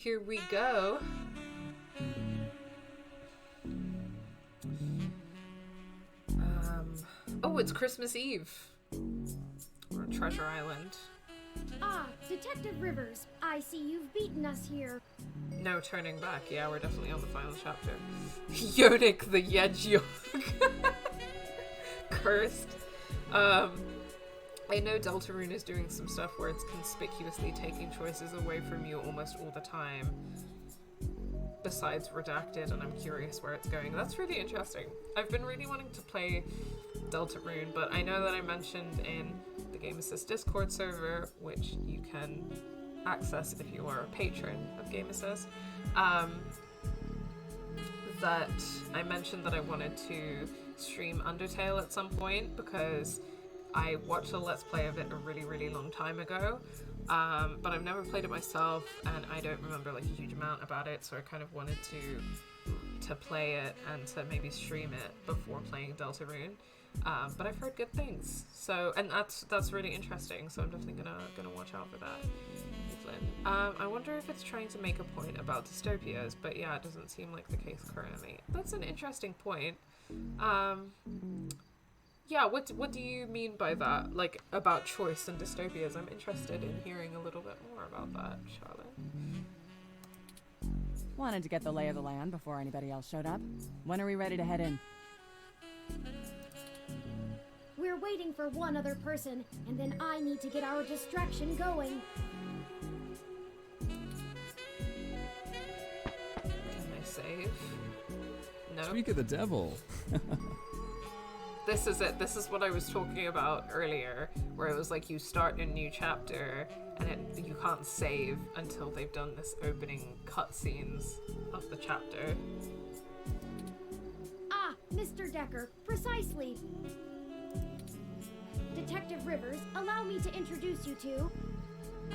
Here we go. Oh, it's Christmas Eve. We're on Treasure Island. Ah, Detective Rivers, I see you've beaten us here. No turning back. Yeah, we're definitely on the final chapter. Yonik the Yedjok. Cursed. I know Deltarune is doing some stuff where it's conspicuously taking choices away from you almost all the time. Besides Redacted, and I'm curious where it's going. That's really interesting. I've been really wanting to play Deltarune, but I know that I mentioned in the Game Assist Discord server, which you can access if you are a patron of Game Assist, that I mentioned that I wanted to stream Undertale at some point because I watched a Let's Play of it a really, really long time ago, but I've never played it myself, and I don't remember like a huge amount about it, so I kind of wanted to play it and to maybe stream it before playing Deltarune. But I've heard good things, so and that's really interesting. So I'm definitely gonna watch out for that. I wonder if it's trying to make a point about dystopias, but yeah, it doesn't seem like the case currently. That's an interesting point. Yeah, what do you mean by that? Like, about choice and dystopias? I'm interested in hearing a little bit more about that, Charlotte. Wanted to get the lay of the land before anybody else showed up. When are we ready to head in? We're waiting for one other person, and then I need to get our distraction going. Can I save? No. Speak of the devil. This is it. This is what I was talking about earlier, where it was like you start a new chapter and you can't save until they've done this opening cutscenes of the chapter. Ah, Mr. Decker, precisely. Detective Rivers, allow me to introduce you to...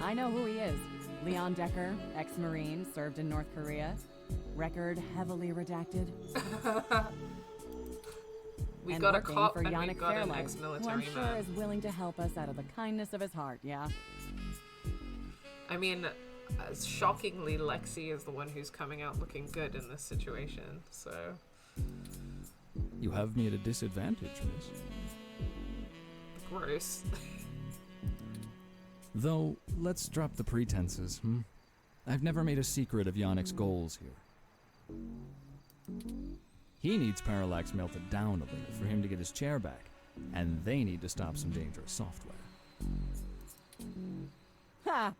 I know who he is. Leon Decker, ex-Marine, served in North Korea. Record heavily redacted. We and got a working cop for and we Yannick got an Fairlight, who ex-military I'm sure man. is willing to help us out of the kindness of his heart, yeah? I mean, shockingly, Lexi is the one who's coming out looking good in this situation, so... You have me at a disadvantage, miss. Gross. Though, let's drop the pretenses, I've never made a secret of Yannick's goals here. He needs Parallax melted down a little for him to get his chair back, and they need to stop some dangerous software. Ha!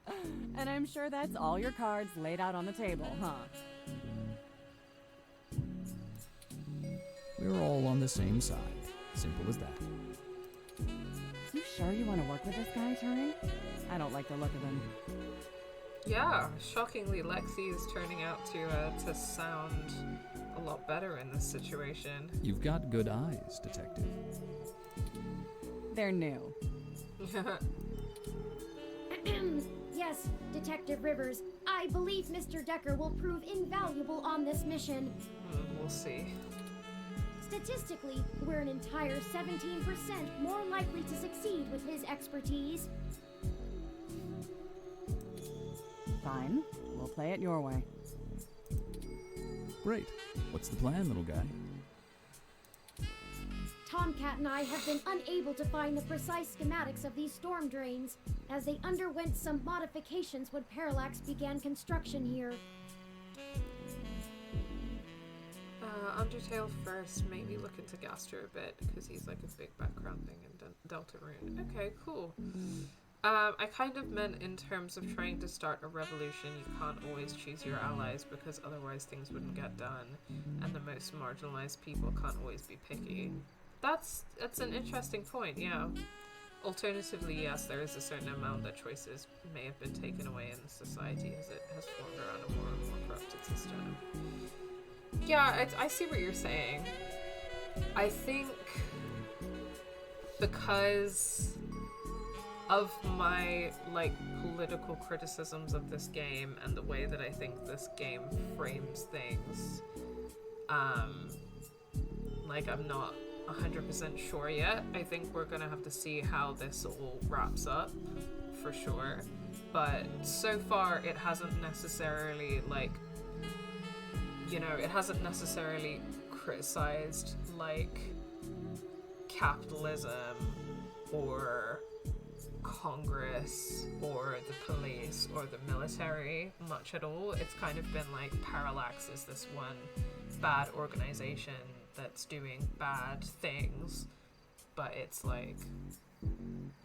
And I'm sure that's all your cards laid out on the table, huh? We're all on the same side. Simple as that. You sure you want to work with this guy, Turing? I don't like the look of him. Yeah, shockingly, Lexi is turning out to sound a lot better in this situation. You've got good eyes, detective. They're new. Yes, Detective Rivers, I believe Mr. Decker will prove invaluable on this mission. We'll see. Statistically, we're an entire 17% more likely to succeed with his expertise. Fine. We'll play it your way. Great. What's the plan, little guy? Tomcat and I have been unable to find the precise schematics of these storm drains, as they underwent some modifications when Parallax began construction here. Undertale first, maybe look into Gaster a bit, because he's like a big background thing in Deltarune. Okay, cool. I kind of meant in terms of trying to start a revolution, you can't always choose your allies, because otherwise things wouldn't get done, and the most marginalized people can't always be picky. That's an interesting point, yeah. Alternatively, yes, there is a certain amount that choices may have been taken away in society as it has formed around a more and more corrupted system. Yeah, I see what you're saying. I think because of my, like, political criticisms of this game and the way that I think this game frames things, like, I'm not 100% sure yet. I think we're gonna have to see how this all wraps up, for sure. but so far it hasn't necessarily, like, you know, it hasn't necessarily criticized, like, capitalism or Congress or the police or the military much at all. It's kind of been like Parallax is this one bad organization that's doing bad things, but it's like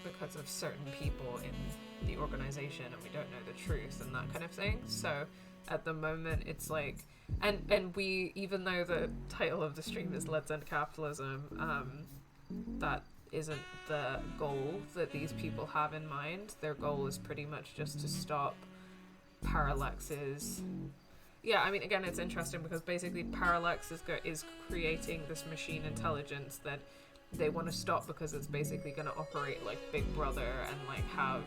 because of certain people in the organization and we don't know the truth and that kind of thing. So at the moment it's like, and we, even though the title of the stream is Let's End Capitalism, that isn't the goal that these people have in mind. Their goal is pretty much just to stop Parallax's... Yeah, I mean, again, it's interesting because basically Parallax is creating this machine intelligence that they want to stop because it's basically going to operate like Big Brother and like have...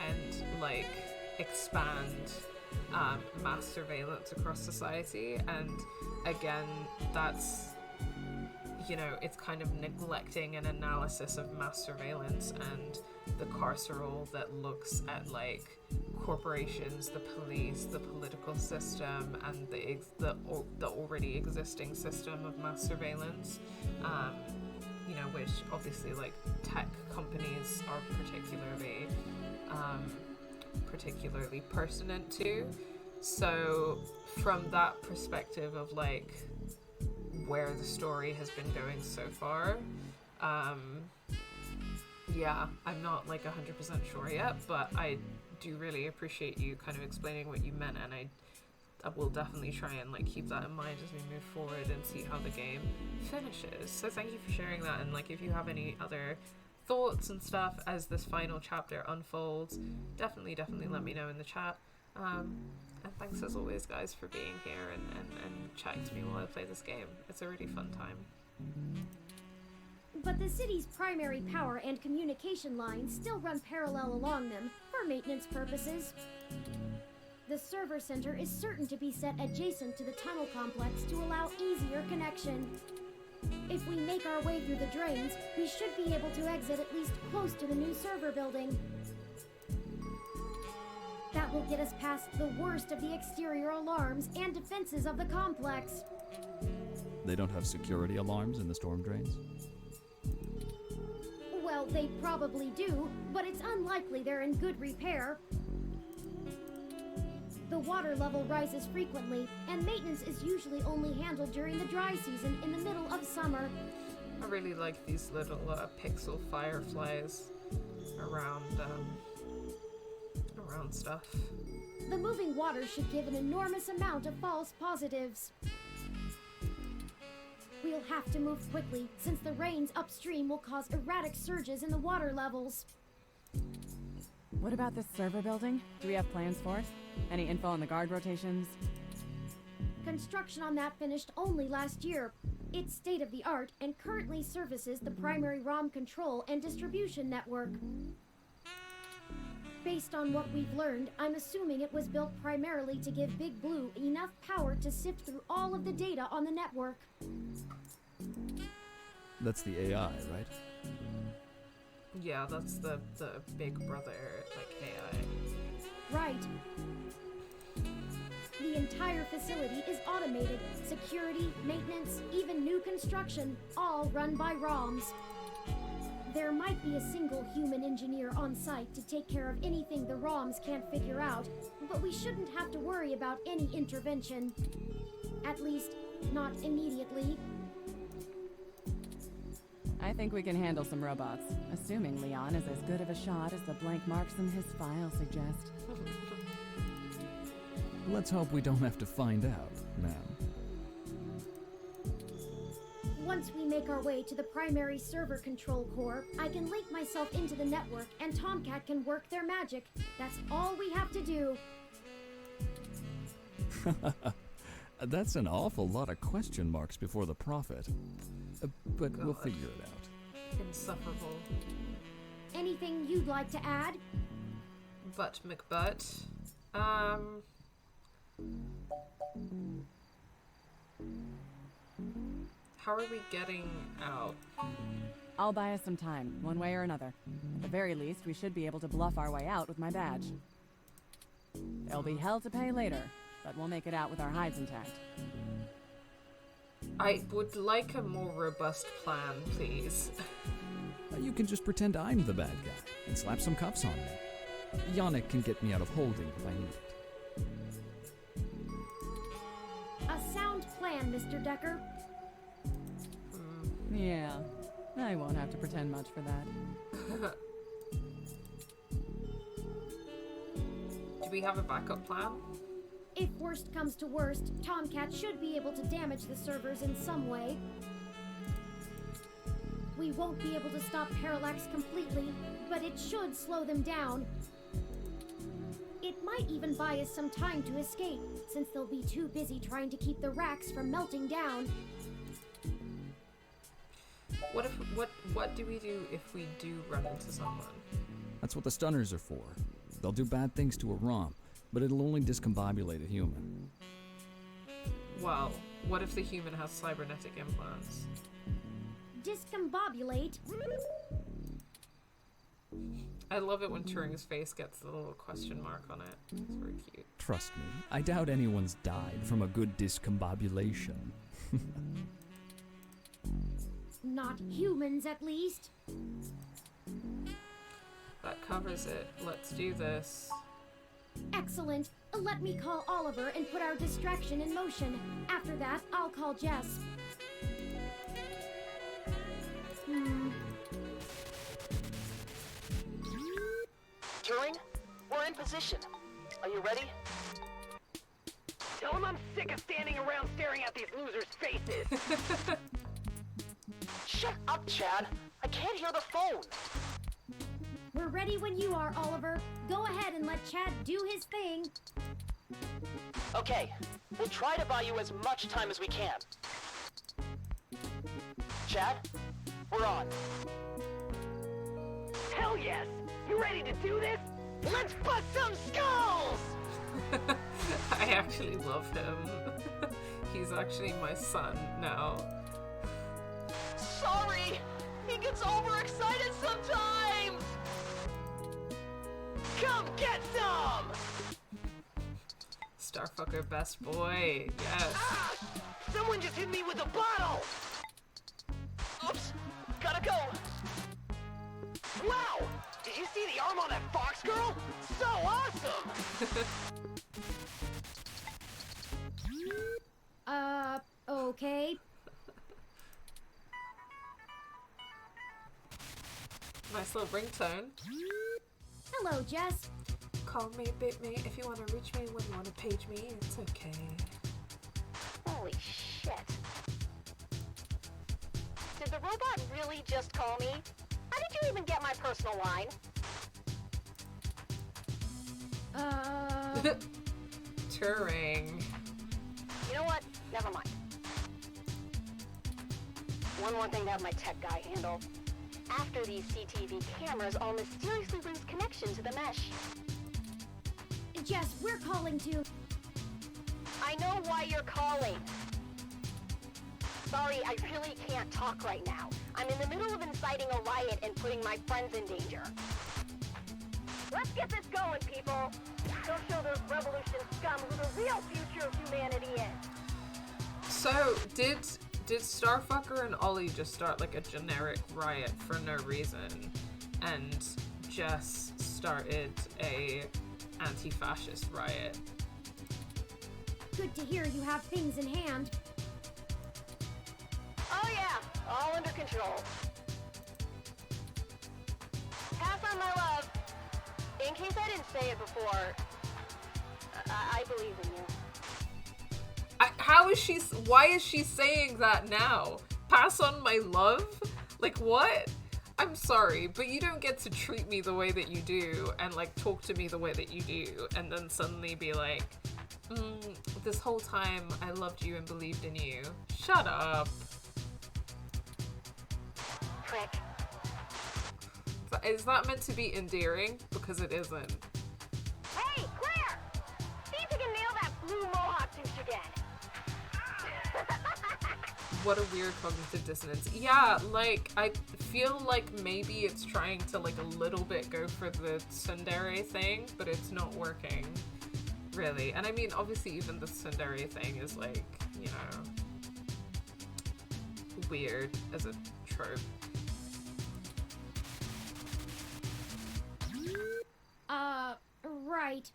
and like expand mass surveillance across society. And again, that's... you know, it's kind of neglecting an analysis of mass surveillance and the carceral that looks at like corporations, the police, the political system, and the already existing system of mass surveillance. You know, which obviously like tech companies are particularly pertinent to. So from that perspective of like where the story has been going so far, yeah, I'm not like 100% sure yet, but I do really appreciate you kind of explaining what you meant, and I will definitely try and like keep that in mind as we move forward and see how the game finishes. So thank you for sharing that, and like if you have any other thoughts and stuff as this final chapter unfolds, definitely let me know in the chat. And thanks as always, guys, for being here and chatting to me while I play this game. It's a really fun time. But the city's primary power and communication lines still run parallel along them for maintenance purposes. The server center is certain to be set adjacent to the tunnel complex to allow easier connection. If we make our way through the drains, we should be able to exit at least close to the new server building. That will get us past the worst of the exterior alarms and defenses of the complex. They don't have security alarms in the storm drains? Well, they probably do, but it's unlikely they're in good repair. The water level rises frequently, and maintenance is usually only handled during the dry season in the middle of summer. I really like these little pixel fireflies around stuff. The moving water should give an enormous amount of false positives. We'll have to move quickly, since the rains upstream will cause erratic surges in the water levels. What about this server building? Do we have plans for it? Any info on the guard rotations? Construction on that finished only last year. It's state-of-the-art and currently services the primary ROM control and distribution network. Based on what we've learned, I'm assuming it was built primarily to give Big Blue enough power to sift through all of the data on the network. That's the AI, right? Yeah, that's the Big Brother, like, AI. Right. The entire facility is automated. Security, maintenance, even new construction, all run by ROMs. There might be a single human engineer on site to take care of anything the ROMs can't figure out, but we shouldn't have to worry about any intervention. At least, not immediately. I think we can handle some robots, assuming Leon is as good of a shot as the blank marks in his file suggest. Let's hope we don't have to find out, ma'am. Once we make our way to the primary server control core, I can link myself into the network and Tomcat can work their magic. That's all we have to do. That's an awful lot of question marks before the prophet. But we'll figure it out. Insufferable. Anything you'd like to add? But McButt. How are we getting out? I'll buy us some time, one way or another. At the very least, we should be able to bluff our way out with my badge. There'll be hell to pay later, but we'll make it out with our hides intact. I would like a more robust plan, please. You can just pretend I'm the bad guy and slap some cuffs on me. Yannick can get me out of holding if I need it. A sound plan, Mr. Decker. Yeah, I won't have to pretend much for that. Do we have a backup plan? If worst comes to worst, Tomcat should be able to damage the servers in some way. We won't be able to stop Parallax completely, but it should slow them down. It might even buy us some time to escape, since they'll be too busy trying to keep the racks from melting down. What do we do if we do run into someone? That's what the stunners are for. They'll do bad things to a ROM, but it'll only discombobulate a human. Well, what if the human has cybernetic implants? Discombobulate? I love it when Turing's face gets the little question mark on it. It's very cute. Trust me, I doubt anyone's died from a good discombobulation. Not humans, at least. That covers it. Let's do this. Excellent. Let me call Oliver and put our distraction in motion. After that, I'll call Jess. Turing, we're in position. Are you ready? Tell him I'm sick of standing around staring at these losers' faces. Shut up, Chad. I can't hear the phone. We're ready when you are, Oliver. Go ahead and let Chad do his thing. Okay, we'll try to buy you as much time as we can. Chad, we're on. Hell yes! You ready to do this? Let's bust some skulls! I actually love him. He's actually my son now. Sorry! He gets overexcited sometimes! Come get some! Starfucker best boy. Yes. Ah! Someone just hit me with a bottle! Oops! Gotta go! Wow! Did you see the arm on that fox girl? So awesome! Okay. Nice little ringtone. Hello, Jess. Call me, bit me. If you want to reach me when you want to page me, it's okay. Holy shit. Did the robot really just call me? How did you even get my personal line? Turing. You know what? Never mind. One more thing to have my tech guy handle. After these CTV cameras all mysteriously lose connection to the mesh. Jess, we're calling to... I know why you're calling. Sorry, I really can't talk right now. I'm in the middle of inciting a riot and putting my friends in danger. Let's get this going, people. Don't show those revolution scum who the real future of humanity is. So, did Starfucker and Ollie just start like a generic riot for no reason, and Jess started a anti-fascist riot? Good to hear you have things in hand. Oh yeah, all under control. Pass on my love. In case I didn't say it before, I believe in you. Why is she saying that now? Pass on my love? Like, what? I'm sorry, but you don't get to treat me the way that you do and, like, talk to me the way that you do and then suddenly be like, this whole time I loved you and believed in you. Shut up. Prick. Is that meant to be endearing? Because it isn't. Hey, Claire! See if you can nail that blue mohawk douche again. what a weird cognitive dissonance. Yeah, like, I feel like maybe it's trying to, like, a little bit go for the tsundere thing, but it's not working, really. And I mean, obviously, even the tsundere thing is, like, you know, weird as a trope. Right.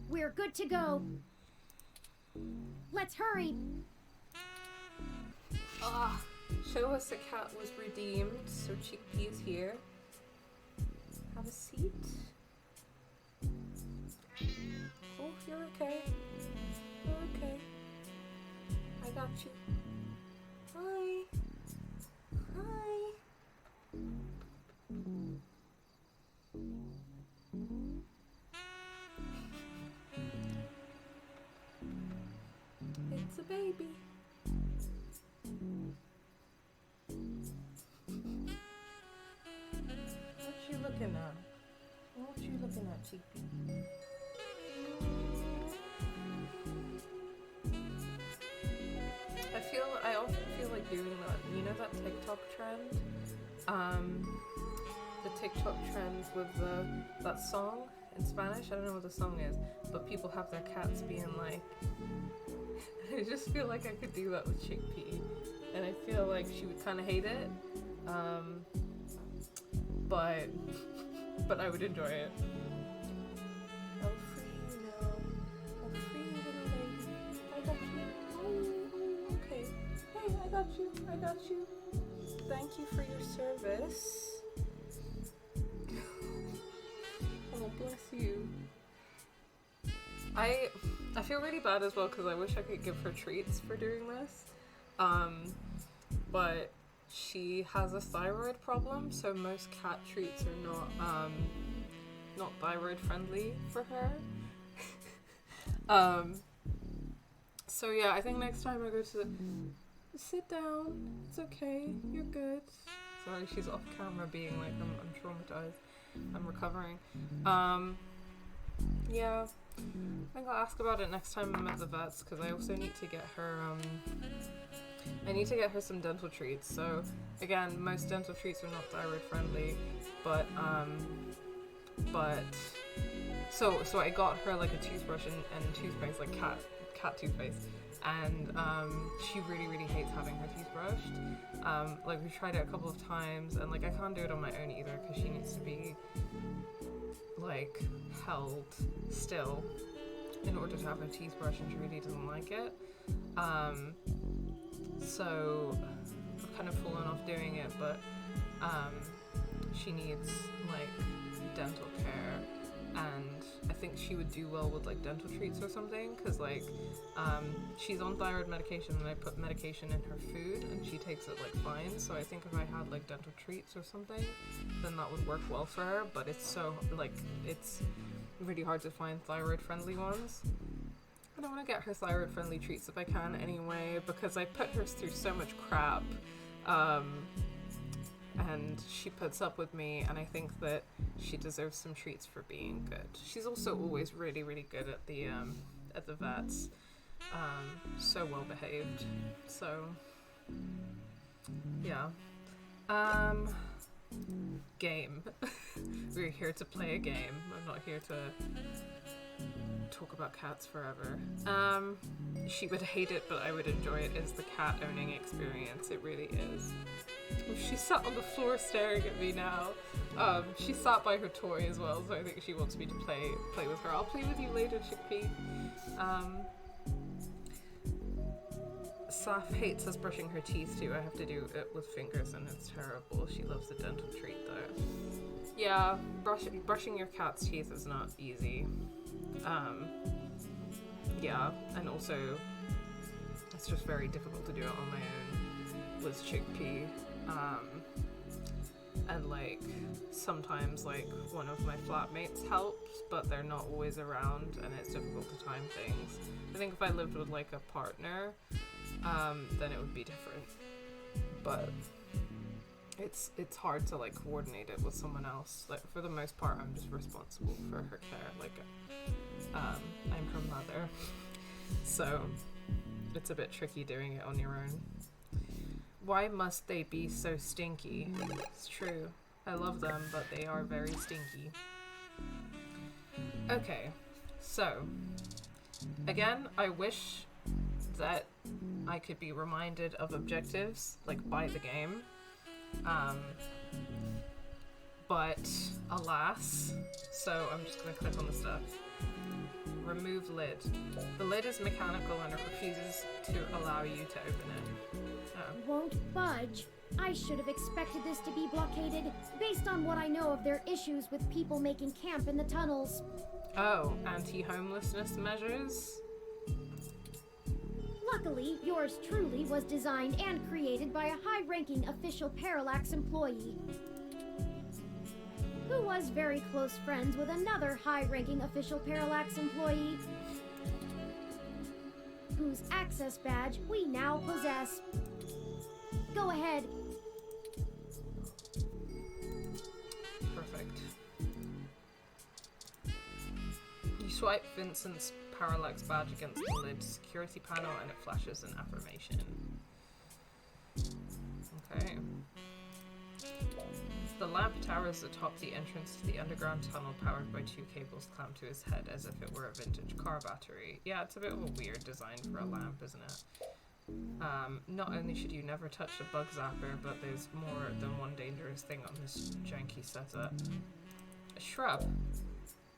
We're good to go. Let's hurry. Show us the cat was redeemed, so Chickpea's here. Have a seat. Oh, you're okay. You're okay. I got you. Hi. Hi. It's a baby. What you looking at? What you looking at, Chickpea? I often feel like doing that. You know that TikTok trend? The TikTok trend with that song in Spanish. I don't know what the song is, but people have their cats being like. I just feel like I could do that with Chickpea, and I feel like she would kind of hate it. But I would enjoy it. Oh, free now. Oh, free little lady. I got you. Oh, okay. Hey, I got you. I got you. Thank you for your service. Oh, bless you. I feel really bad as well because I wish I could give her treats for doing this. But she has a thyroid problem, so most cat treats are not thyroid friendly for her. So yeah, I think next time I go to sit down. It's okay. You're good. Sorry, she's off camera being like, I'm traumatized. I'm recovering. Yeah. I think I'll ask about it next time I'm at the vet's because I also need to get her some dental treats. So again, most dental treats are not thyroid friendly, but so I got her like a toothbrush and toothpaste, like cat toothpaste, and she really hates having her teeth brushed. Like we've tried it a couple of times, and like I can't do it on my own either because she needs to be like held still in order to have her teeth brushed, and she really doesn't like it. So I've kind of fallen off doing it, but she needs like dental care, and I think she would do well with like dental treats or something because like she's on thyroid medication and I put medication in her food and she takes it like fine, so I think if I had like dental treats or something then that would work well for her, but it's so like it's really hard to find thyroid friendly ones. I don't want to get her thyroid friendly treats if I can anyway because I put her through so much crap and she puts up with me, and I think that she deserves some treats for being good. She's also always really good at the vets, so well behaved. So yeah. Game. We're here to play a game. I'm not here to talk about cats forever. She would hate it, but I would enjoy it. Is the cat owning experience. It really is. Oh, she sat on the floor staring at me now. She sat by her toy as well, so I think she wants me to play with her. I'll play with you later, Chickpea. Saf hates us brushing her teeth too. I have to do it with fingers and it's terrible. She loves the dental treat though. Yeah, brushing your cat's teeth is not easy. Yeah, and also it's just very difficult to do it on my own with Chickpea. And like sometimes like one of my flatmates helps, but they're not always around and it's difficult to time things. I think if I lived with like a partner, then it would be different. But it's hard to like coordinate it with someone else. Like for the most part, I'm just responsible for her care. Like I'm her mother. So It's a bit tricky doing it on your own. Why must they be so stinky? It's true. I love them, but they are very stinky. Okay, so again, I wish that I could be reminded of objectives, like by the game. But alas, so I'm just gonna click on the stuff. Remove lid. The lid is mechanical and it refuses to allow you to open it. Oh. Won't budge. I should have expected this to be blockaded, based on what I know of their issues with people making camp in the tunnels. Oh, anti-homelessness measures? Luckily, yours truly was designed and created by a high-ranking official Parallax employee, who was very close friends with another high-ranking official Parallax employee, whose access badge we now possess. Go ahead. Perfect. You swipe Vincent's Parallax badge against the lid security panel and it flashes an affirmation. Okay. The lamp towers atop the entrance to the underground tunnel powered by 2 cables clamped to his head as if it were a vintage car battery. Yeah, it's a bit of a weird design for a lamp, isn't it? Not only should you never touch a bug zapper, but there's more than one dangerous thing on this janky setup. A shrub.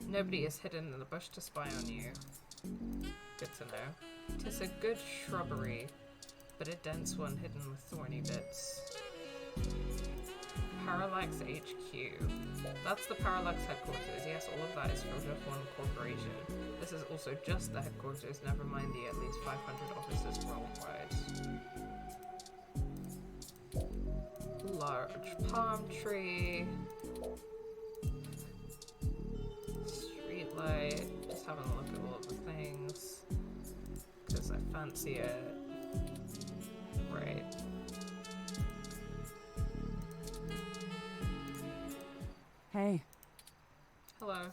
Nobody is hidden in the bush to spy on you. Good to know. 'Tis a good shrubbery, but a dense one hidden with thorny bits. Parallax HQ. That's the Parallax headquarters. Yes, all of that is from just one corporation. This is also just the headquarters, never mind the at least 500 offices worldwide. Large palm tree. Street light. Just having a look at all of the things. Because I fancy it. Right. Hey. Hello.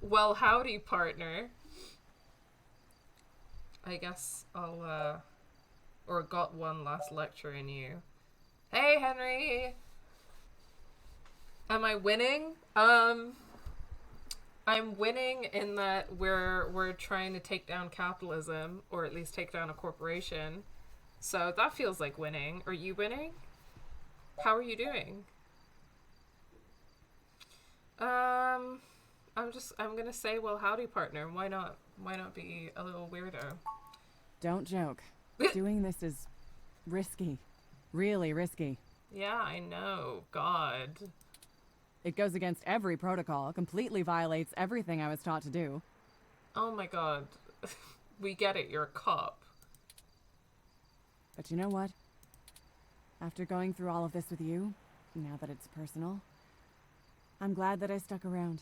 Well, howdy, partner. I guess I'll, or got one last lecture in you. Hey, Henry! Am I winning? I'm winning in that we're trying to take down capitalism, or at least take down a corporation. So that feels like winning. Are you winning? How are you doing? I'm gonna say, well, howdy, partner. Why not? Why not be a little weirdo? Don't joke. Doing this is risky. Really risky. Yeah, I know. God. It goes against every protocol, completely violates everything I was taught to do. Oh my god. We get it, you're a cop. But you know what? After going through all of this with you, now that it's personal, I'm glad that I stuck around.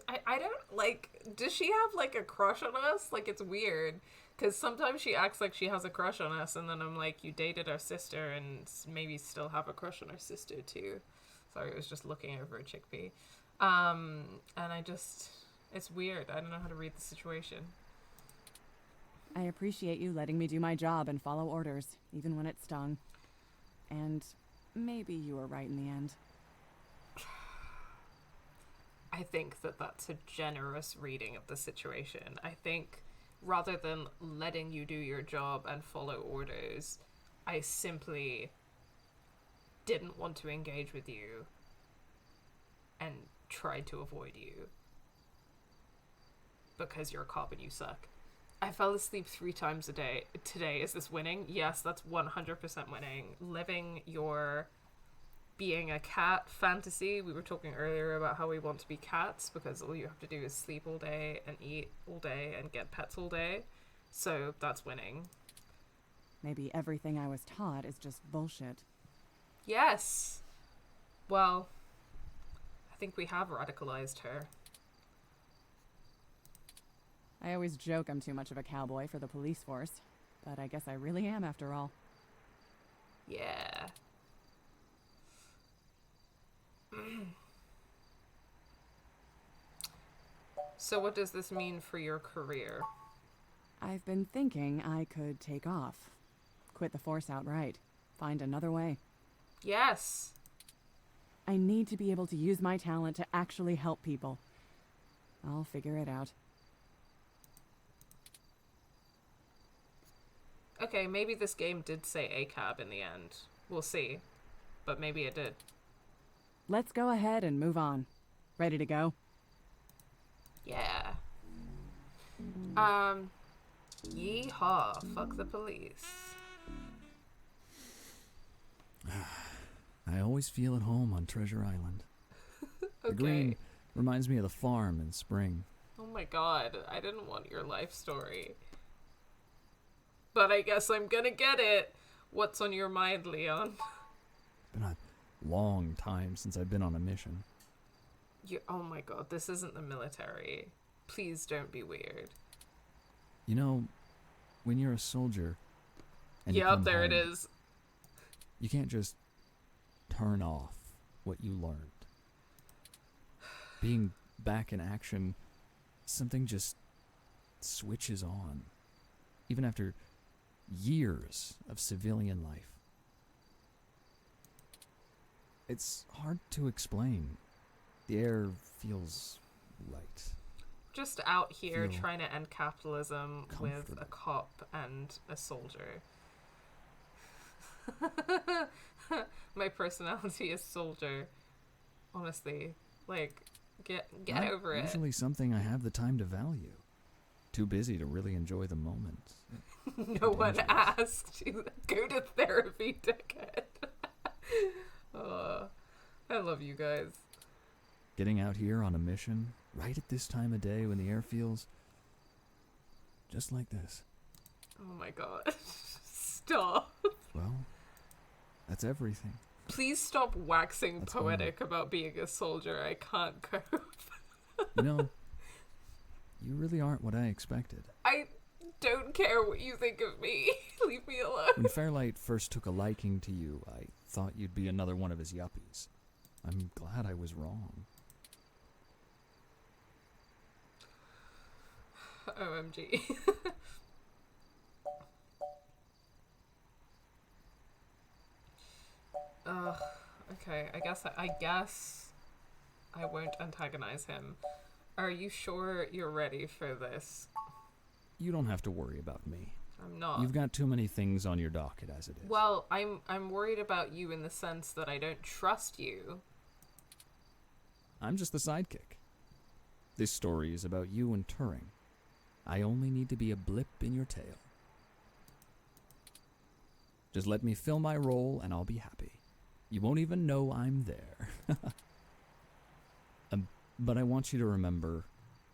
I don't, like, does she have, like, a crush on us? Like, it's weird. Because sometimes she acts like she has a crush on us, and then I'm like, you dated our sister, and maybe still have a crush on our sister, too. Sorry, it was just looking over a chickpea. And it's weird. I don't know how to read the situation. I appreciate you letting me do my job and follow orders, even when it stung. And maybe you were right in the end. I think that that's a generous reading of the situation. I think rather than letting you do your job and follow orders, I simply didn't want to engage with you and tried to avoid you because you're a cop and you suck. I fell asleep 3 times a day today. Is this winning? Yes, that's 100% winning. Living your being a cat fantasy. We were talking earlier about how we want to be cats because all you have to do is sleep all day and eat all day and get pets all day. So that's winning. Maybe everything I was taught is just bullshit. Yes. Well, I think we have radicalized her. I always joke I'm too much of a cowboy for the police force, but I guess I really am after all. Yeah. So what does this mean for your career? I've been thinking I could take off. Quit the Force outright. Find another way. Yes. I need to be able to use my talent to actually help people. I'll figure it out. Okay, maybe this game did say ACAB in the end. We'll see. But maybe it did. Let's go ahead and move on. Ready to go? Yeah. Yeehaw. Fuck the police. I always feel at home on Treasure Island. The green reminds me of the farm in spring. Oh my god, I didn't want your life story. But I guess I'm gonna get it. What's on your mind, Leon? It's been a long time since I've been on a mission. Oh my god, this isn't the military. Please don't be weird. You know, when you're a soldier... and you Yep, come there it home, is. You can't just turn off what you learned. Being back in action, something just switches on. Even after years of civilian life. It's hard to explain. The air feels right. Just out here Feel trying to end capitalism with comfortable. a cop and a soldier. My personality is soldier. Honestly. Like, get Not over it. usually something I have the time to value. Too busy to really enjoy the moment. No one Dangerous. asked. Go to therapy, dickhead. Oh, I love you guys. Getting out here on a mission, right at this time of day when the air feels just like this. Oh my god. Stop. Well, that's everything. Please stop waxing That's poetic about being a soldier. I can't cope. You know, you really aren't what I expected. I don't care what you think of me. Leave me alone. When Fairlight first took a liking to you, I thought you'd be another one of his yuppies. I'm glad I was wrong. OMG. Ugh. Okay, I guess I won't antagonize him. Are you sure you're ready for this? You don't have to worry about me. I'm not. You've got too many things on your docket as it is. Well, I'm worried about you in the sense that I don't trust you. I'm just the sidekick. This story is about you and Turing. I only need to be a blip in your tail. Just let me fill my role and I'll be happy. You won't even know I'm there. But I want you to remember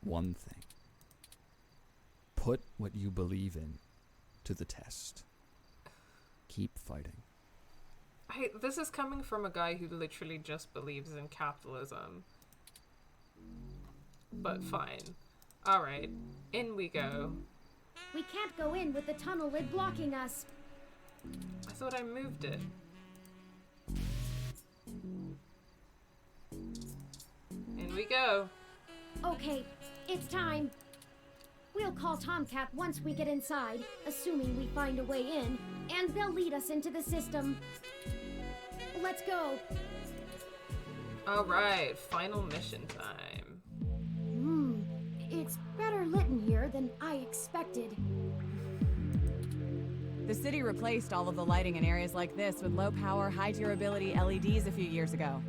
one thing. Put what you believe in to the test. Keep fighting. This is coming from a guy who literally just believes in capitalism. But fine. Alright, in we go. We can't go in with the tunnel lid blocking us. I thought I moved it. In we go. Okay, it's time. We'll call Tomcat once we get inside, assuming we find a way in, and they'll lead us into the system. Let's go. Alright, final mission time. It's better lit in here than I expected. The city replaced all of the lighting in areas like this with low-power, high-durability LEDs a few years ago.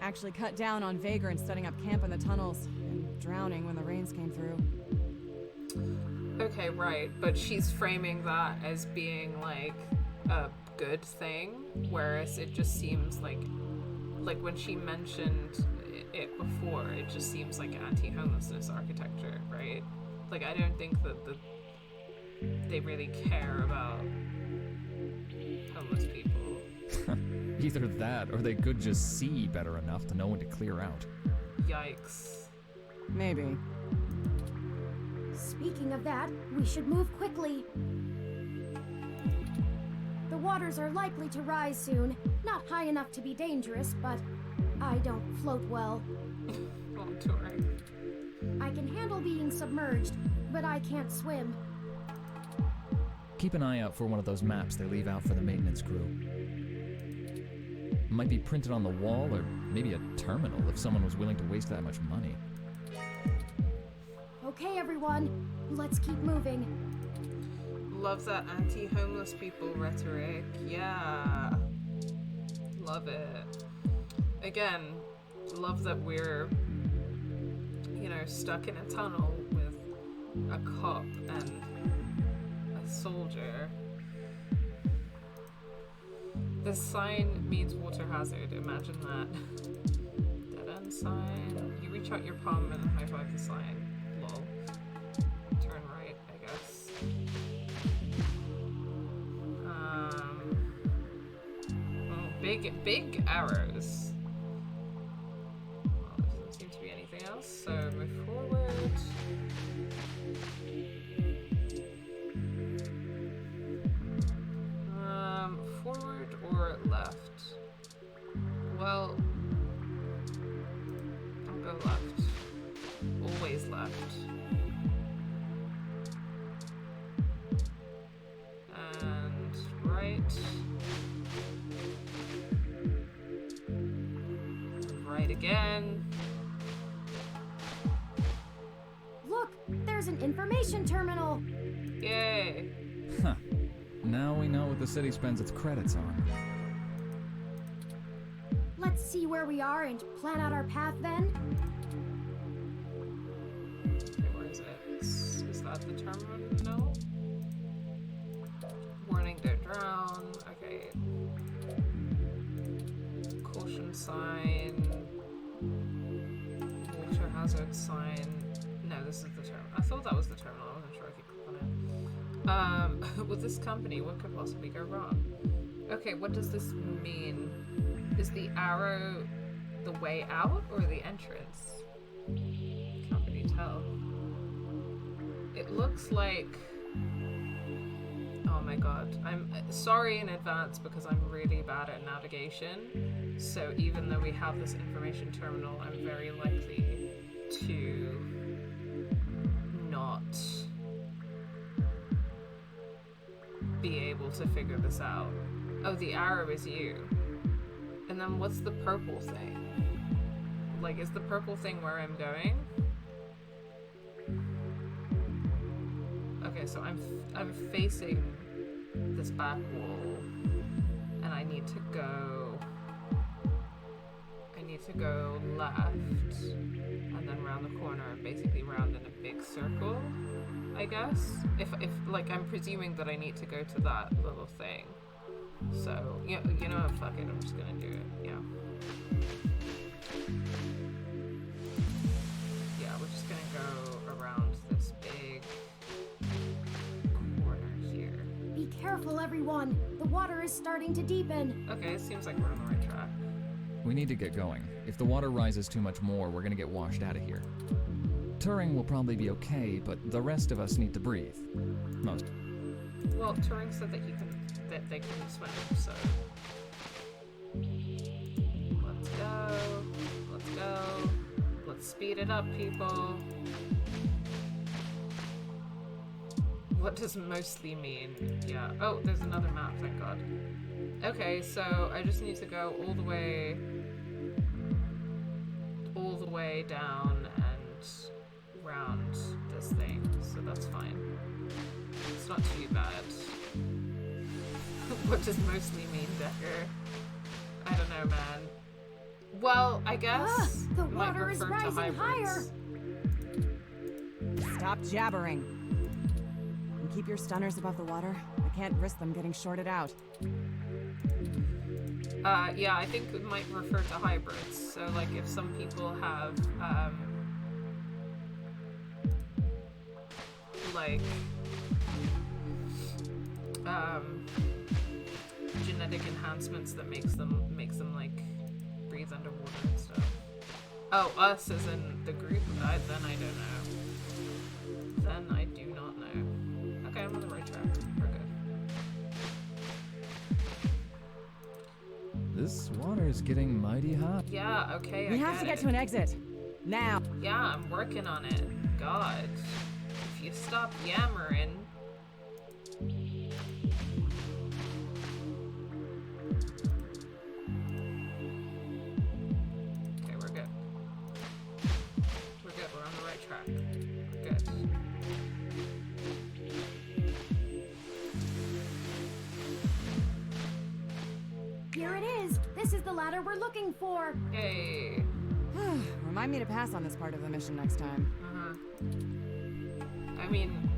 Actually cut down on vagrants setting up camp in the tunnels and drowning when the rains came through. Okay, right, but she's framing that as being like a good thing, whereas it just seems like when she mentioned it before, it just seems like anti-homelessness architecture, right? Like, I don't think that they really care about homeless people. Either that, or they could just see better enough to know when to clear out. Yikes. Maybe. Speaking of that, we should move quickly. The waters are likely to rise soon. Not high enough to be dangerous, but I don't float well. Oh, Turing. I can handle being submerged, but I can't swim. Keep an eye out for one of those maps they leave out for the maintenance crew. It might be printed on the wall, or maybe a terminal if someone was willing to waste that much money. Okay, everyone, let's keep moving. Love that anti-homeless people rhetoric. Yeah. Love it. Again, love that we're, you know, stuck in a tunnel with a cop and a soldier. The sign means water hazard. Imagine that. Dead end sign. You reach out your palm and high five the sign. Lol. Turn right, I guess. Oh, big arrows. Well, there doesn't seem to be anything else, so move forward. Forward or left? Well, I'll go left. Always left. And right. And right again. Look, there's an information terminal. Yay. Huh. Now we know what the city spends its credits on. Let's see where we are and plan out our path then. Okay, where is it? Is that the terminal? Warning, don't drown. Okay. Caution sign. Water hazard sign. No, this is the terminal. I thought that was the terminal. I wasn't sure if you clicked on it. With this company, what could possibly go wrong? Okay, what does this mean? Is the arrow the way out or the entrance? Can't really tell. It looks like... Oh my god. I'm sorry in advance because I'm really bad at navigation. So even though we have this information terminal, I'm very likely to not be able to figure this out. Oh, the arrow is you. And then what's the purple thing? Like, is the purple thing where I'm going? Okay, so I'm facing this back wall, and I need to go left, and then round the corner, basically round in a big circle, I guess. If like, I'm presuming that I need to go to that little thing. So, you know what, fuck it, I'm just gonna do it, yeah. Yeah, we're just gonna go around this big corner here. Be careful, everyone. The water is starting to deepen. Okay, it seems like we're on the right track. We need to get going. If the water rises too much more, we're gonna get washed out of here. Turing will probably be okay, but the rest of us need to breathe. Most. Well, Turing said that they can swim, so... Let's go. Let's speed it up, people. What does mostly mean? Yeah. Oh, there's another map, thank god. Okay, so I just need to go all the way down and round this thing, so that's fine. It's not too bad. What does mostly mean, Decker? I don't know, man. Well, I guess the might water is refer to rising hybrids. Stop jabbering. And keep your stunners above the water. I can't risk them getting shorted out. Yeah, I think it might refer to hybrids. So, like, if some people have, genetic enhancements that makes them like breathe underwater and stuff. Oh, us as in the group? Then I don't know. Then I do not know. Okay, I'm on the right track. We're good. This water is getting mighty hot. Yeah, okay, We have to get to an exit. Now! Yeah, I'm working on it. God. If you stop yammering. Okay, we're good. We're good. We're on the right track. We're good. Here it is. This is the ladder we're looking for. Yay. Remind me to pass on this part of the mission next time. I mean,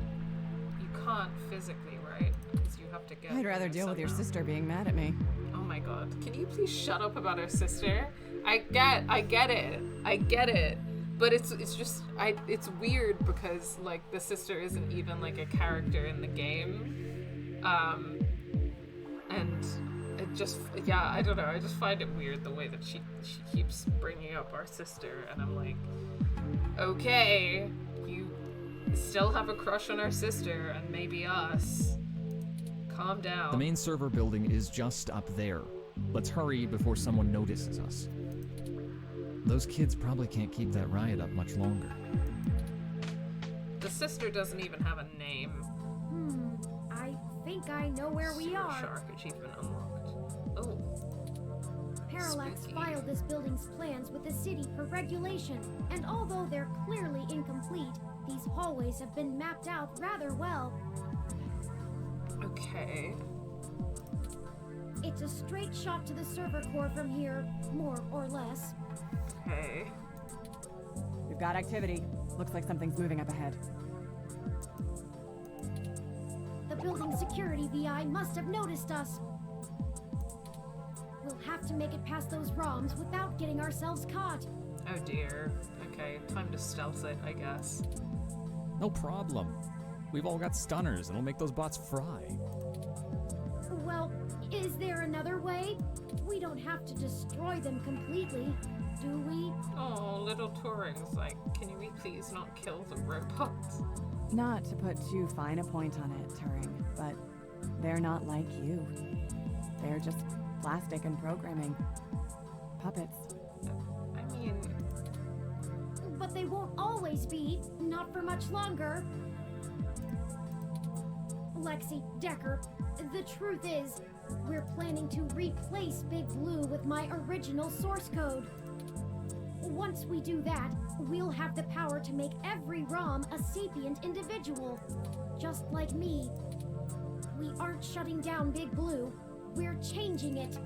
you can't physically, right? Because you have to get. I'd rather deal with your sister being mad at me. Oh my god. Can you please shut up about her sister? I get it. But it's just it's weird because like the sister isn't even like a character in the game. And it just, yeah, I don't know, I just find it weird the way that she keeps bringing up our sister, and I'm like, okay, you still have a crush on our sister and maybe us. Calm down. The main server building is just up there. Let's hurry before someone notices us. Those kids probably can't keep that riot up much longer. The sister doesn't even have a name. I think I know where we Sewer are. Shark achievement unlocked. Oh. Parallax Spooky. filed this building's plans with the city for regulation, and although they're clearly incomplete, these hallways have been mapped out rather well. Okay. It's a straight shot to the server core from here, more or less. Okay. We've got activity. Looks like something's moving up ahead. The building security VI must have noticed us. We'll have to make it past those ROMs without getting ourselves caught. Oh dear. Okay, time to stealth it, I guess. No problem. We've all got stunners, and we'll make those bots fry. Well, is there another way? We don't have to destroy them completely, do we? Oh, little Turing's like, can we please not kill the robots? Not to put too fine a point on it, Turing, but they're not like you. They're just plastic and programming. Puppets. I mean, But they won't always be, not for much longer. Lexi, Decker, the truth is, we're planning to replace Big Blue with my original source code. Once we do that, we'll have the power to make every ROM a sapient individual, just like me. We aren't shutting down Big Blue, we're changing it.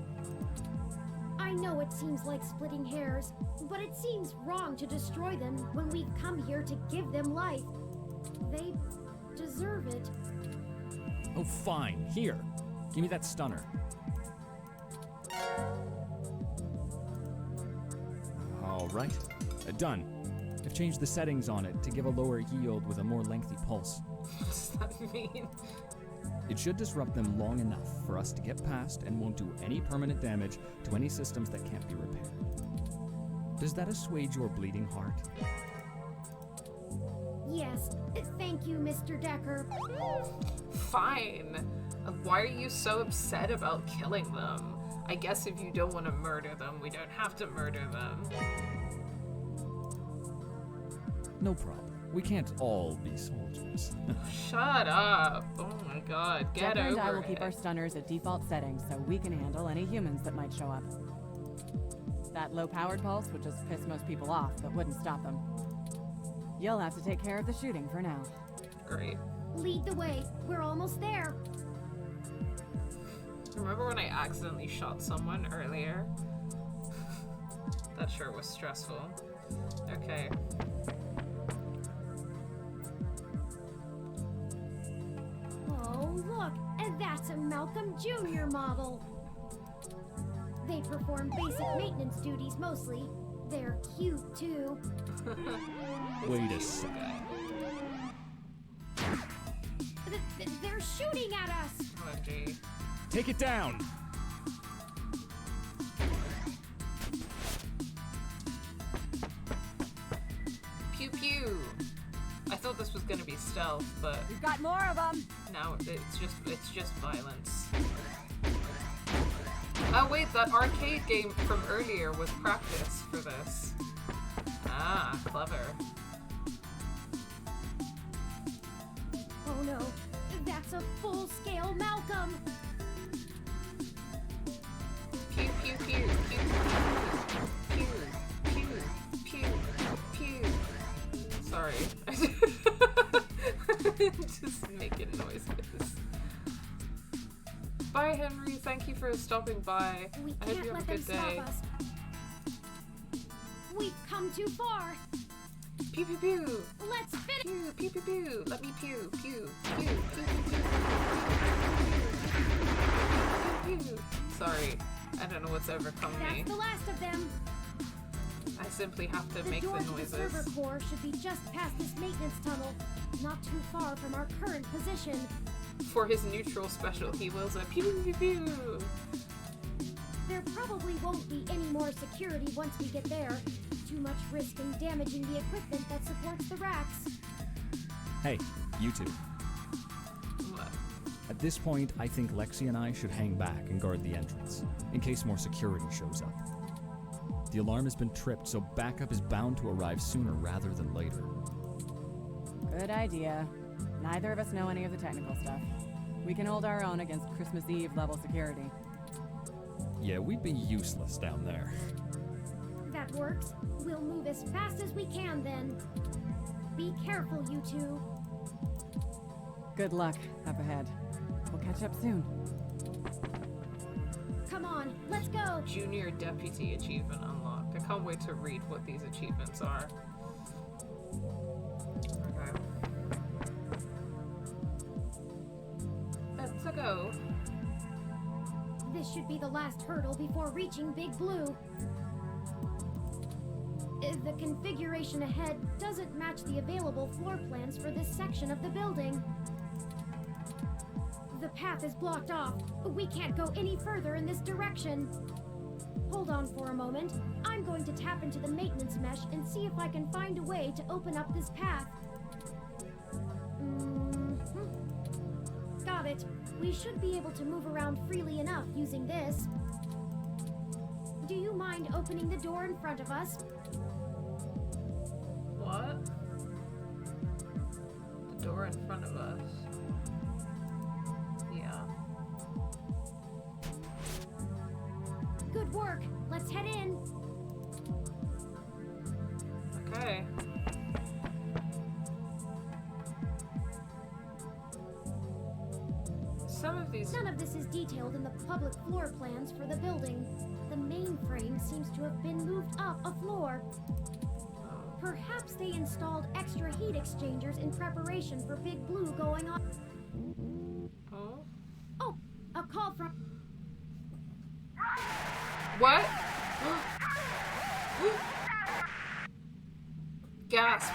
I know it seems like splitting hairs, but it seems wrong to destroy them when we've come here to give them life. They deserve it. Oh, fine. Here. Give me that stunner. All right. Done. I've changed the settings on it to give a lower yield with a more lengthy pulse. what does that mean? It should disrupt them long enough for us to get past and won't do any permanent damage to any systems that can't be repaired. Does that assuage your bleeding heart? Yes, thank you, Mr. Decker. Fine. Why are you so upset about killing them? I guess if you don't want to murder them, we don't have to murder them. No problem. We can't all be soldiers. Shut up. Oh my god, get Decker and I over will keep it. our stunners at default settings so we can handle any humans that might show up. That low-powered pulse would just piss most people off, but wouldn't stop them. You'll have to take care of the shooting for now. Great. Lead the way. We're almost there. Remember when I accidentally shot someone earlier? That sure was stressful. Okay. Oh, look, and that's a Malcolm Jr. model. They perform basic maintenance duties mostly. They're cute, too. Wait a second. They're shooting at us! OMG. Take it down! Pew pew! I thought this was gonna be stealth, but We've got more of them! now it's just violence. Oh wait, that arcade game from earlier was practice for this. Ah, clever. Oh no, that's a full-scale Malcolm! Pew, pew, pew, pew, pew, pew, pew, pew. Sorry. Just making noises. Bye, Henry. Thank you for stopping by. We I hope can't you have let a them good stop day. us. We've come too far. Pew, pew, pew. Let's finish. Pew, pew, pew, pew. Let me pew, pew, pew, pew, pew, pew, pew. Sorry. I don't know what's overcome me. That's the last of them. I simply have to The make door the to the noises. server core should be just past this maintenance tunnel, not too far from our current position. For his neutral special, he wills a pew, pew, pew. There probably won't be any more security once we get there. Too much risk in damaging the equipment that supports the racks. Hey, you two. What? At this point, I think Lexi and I should hang back and guard the entrance, in case more security shows up. The alarm has been tripped, so backup is bound to arrive sooner rather than later. Good idea. Neither of us know any of the technical stuff. We can hold our own against Christmas Eve level security. Yeah, we'd be useless down there. That works. We'll move as fast as we can then. Be careful, you two. Good luck up ahead. We'll catch up soon. Come on, let's go. Junior Deputy achievement unlocked. I can't wait to read what these achievements are. Okay. Let's go. This should be the last hurdle before reaching Big Blue. The configuration ahead doesn't match the available floor plans for this section of the building. The path is blocked off. We can't go any further in this direction. Hold on for a moment. I'm going to tap into the maintenance mesh and see if I can find a way to open up this path. Got it. We should be able to move around freely enough using this. Do you mind opening the door in front of us? What? The door in front of us. Yeah. Good work. Let's head in. Okay. Some of these. None of this is detailed in the public floor plans for the building. The mainframe seems to have been moved up a floor. Perhaps they installed extra heat exchangers in preparation for Big Blue going on. Oh. Oh, a call from... What? Gasp.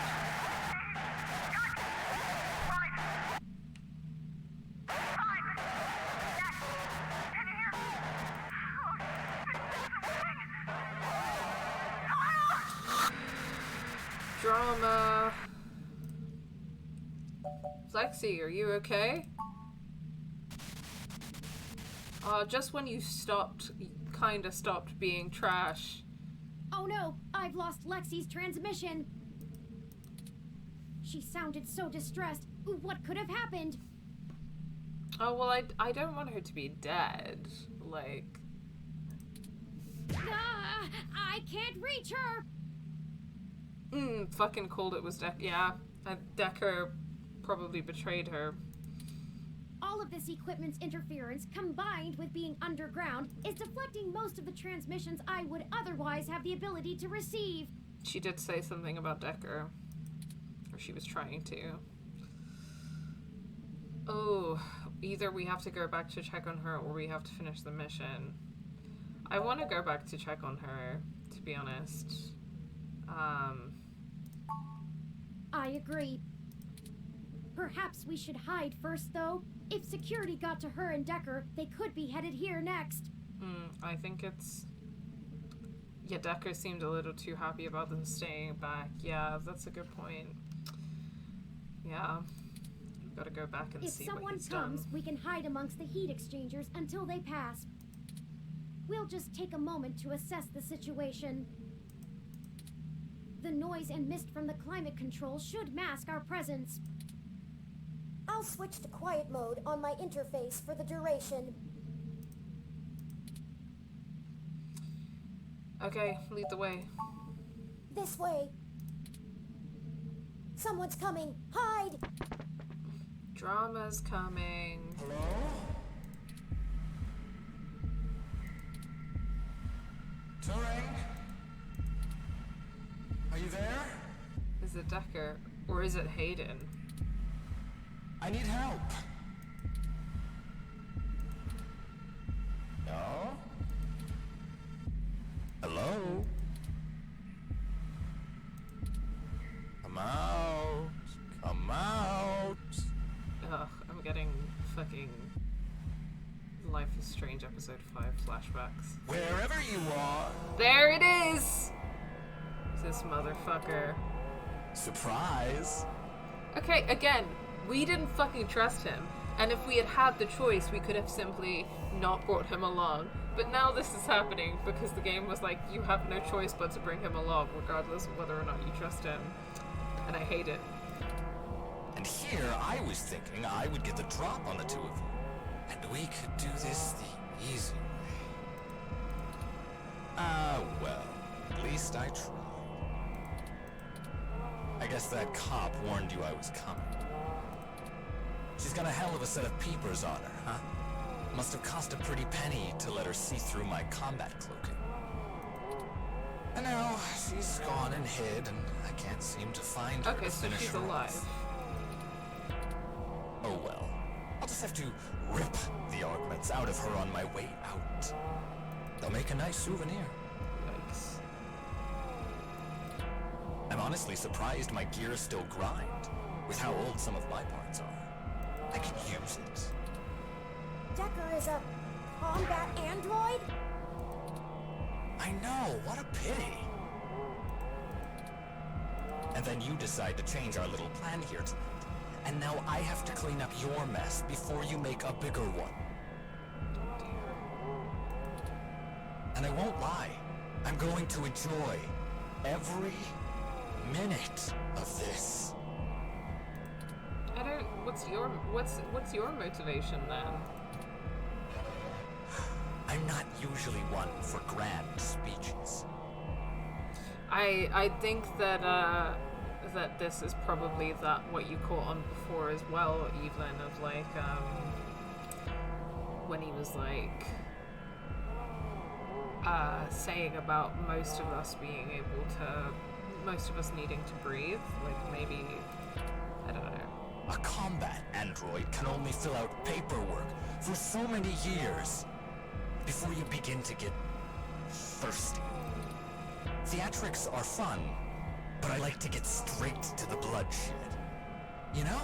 Drama. Lexi, are you okay? Just when you kinda stopped being trash. Oh no, I've lost Lexi's transmission. She sounded so distressed. What could have happened? Oh, well, I don't want her to be dead. Like... I can't reach her! Fucking called it was Decker. Yeah, Decker probably betrayed her. All of this equipment's interference, combined with being underground, is deflecting most of the transmissions I would otherwise have the ability to receive. She did say something about Decker. Or she was trying to. Oh, either we have to go back to check on her or we have to finish the mission. I want to go back to check on her, to be honest. I agree. Perhaps we should hide first, though. If security got to her and Decker, they could be headed here next. I think it's... Yeah, Decker seemed a little too happy about them staying back. Yeah, that's a good point. Yeah. We've got to go back and If see what someone he's comes, done. we can hide amongst the heat exchangers until they pass. We'll just take a moment to assess the situation. The noise and mist from the climate control should mask our presence. I'll switch to quiet mode on my interface for the duration. Okay, lead the way. This way. Someone's coming. Hide! Drama's coming. Hello? Turing? Are you there? Is it Decker? Or is it Hayden? I need help. No? Hello? Come out. Come out. Ugh, I'm getting fucking Life is Strange episode 5 flashbacks. Wherever you are. There it is! This motherfucker. Surprise. Okay, again, we didn't fucking trust him. And if we had had the choice, we could have simply not brought him along. But now this is happening because the game was like, you have no choice but to bring him along, regardless of whether or not you trust him. And I hate it. And here I was thinking I would get the drop on the two of you. And we could do this the easy way. Ah, well, at least I tried. I guess that cop warned you I was coming. She's got a hell of a set of peepers on her, huh? Must have cost a pretty penny to let her see through my combat cloaking. And now she's gone and hid, and I can't seem to find her. Okay, so she's alive. Oh well. I'll just have to rip the augments out of her on my way out. They'll make a nice souvenir. Yikes. I'm honestly surprised my gears still grind, with how old some of my parts are. I could use it. Decker is a combat android? I know, what a pity. And then you decide to change our little plan here tonight. And now I have to clean up your mess before you make a bigger one. And I won't lie, I'm going to enjoy every minute of this. I don't. What's your motivation then? I'm not usually one for grand speeches. I think that that this is probably what you caught on before as well, Evelyn, of like when he was like saying about most of us needing to breathe, like maybe, I don't know. A combat android can only fill out paperwork for so many years before you begin to get thirsty. Theatrics are fun, but I like to get straight to the bloodshed. You know?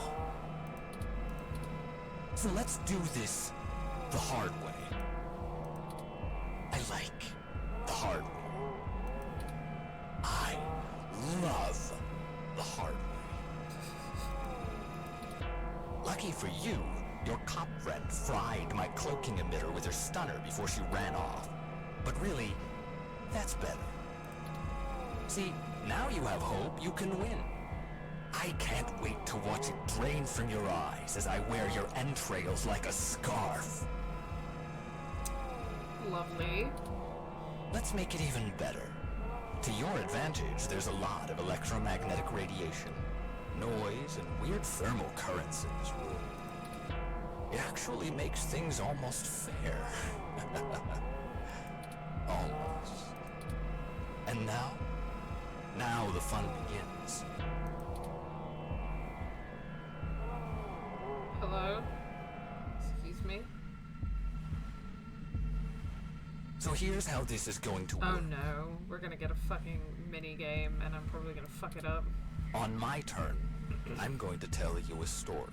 So let's do this the hard way. I like the hard way. I love the hard way. Lucky for you, your cop friend fried my cloaking emitter with her stunner before she ran off. But really, that's better. See, now you have hope you can win. I can't wait to watch it drain from your eyes as I wear your entrails like a scarf. Lovely. Let's make it even better. To your advantage, there's a lot of electromagnetic radiation, noise, and weird thermal currents in this room. It actually makes things almost fair. Almost. And now the fun begins. Hello? Excuse me? So here's how this is going to work. Oh no, we're gonna get a fucking mini game and I'm probably gonna fuck it up. On my turn, I'm going to tell you a story.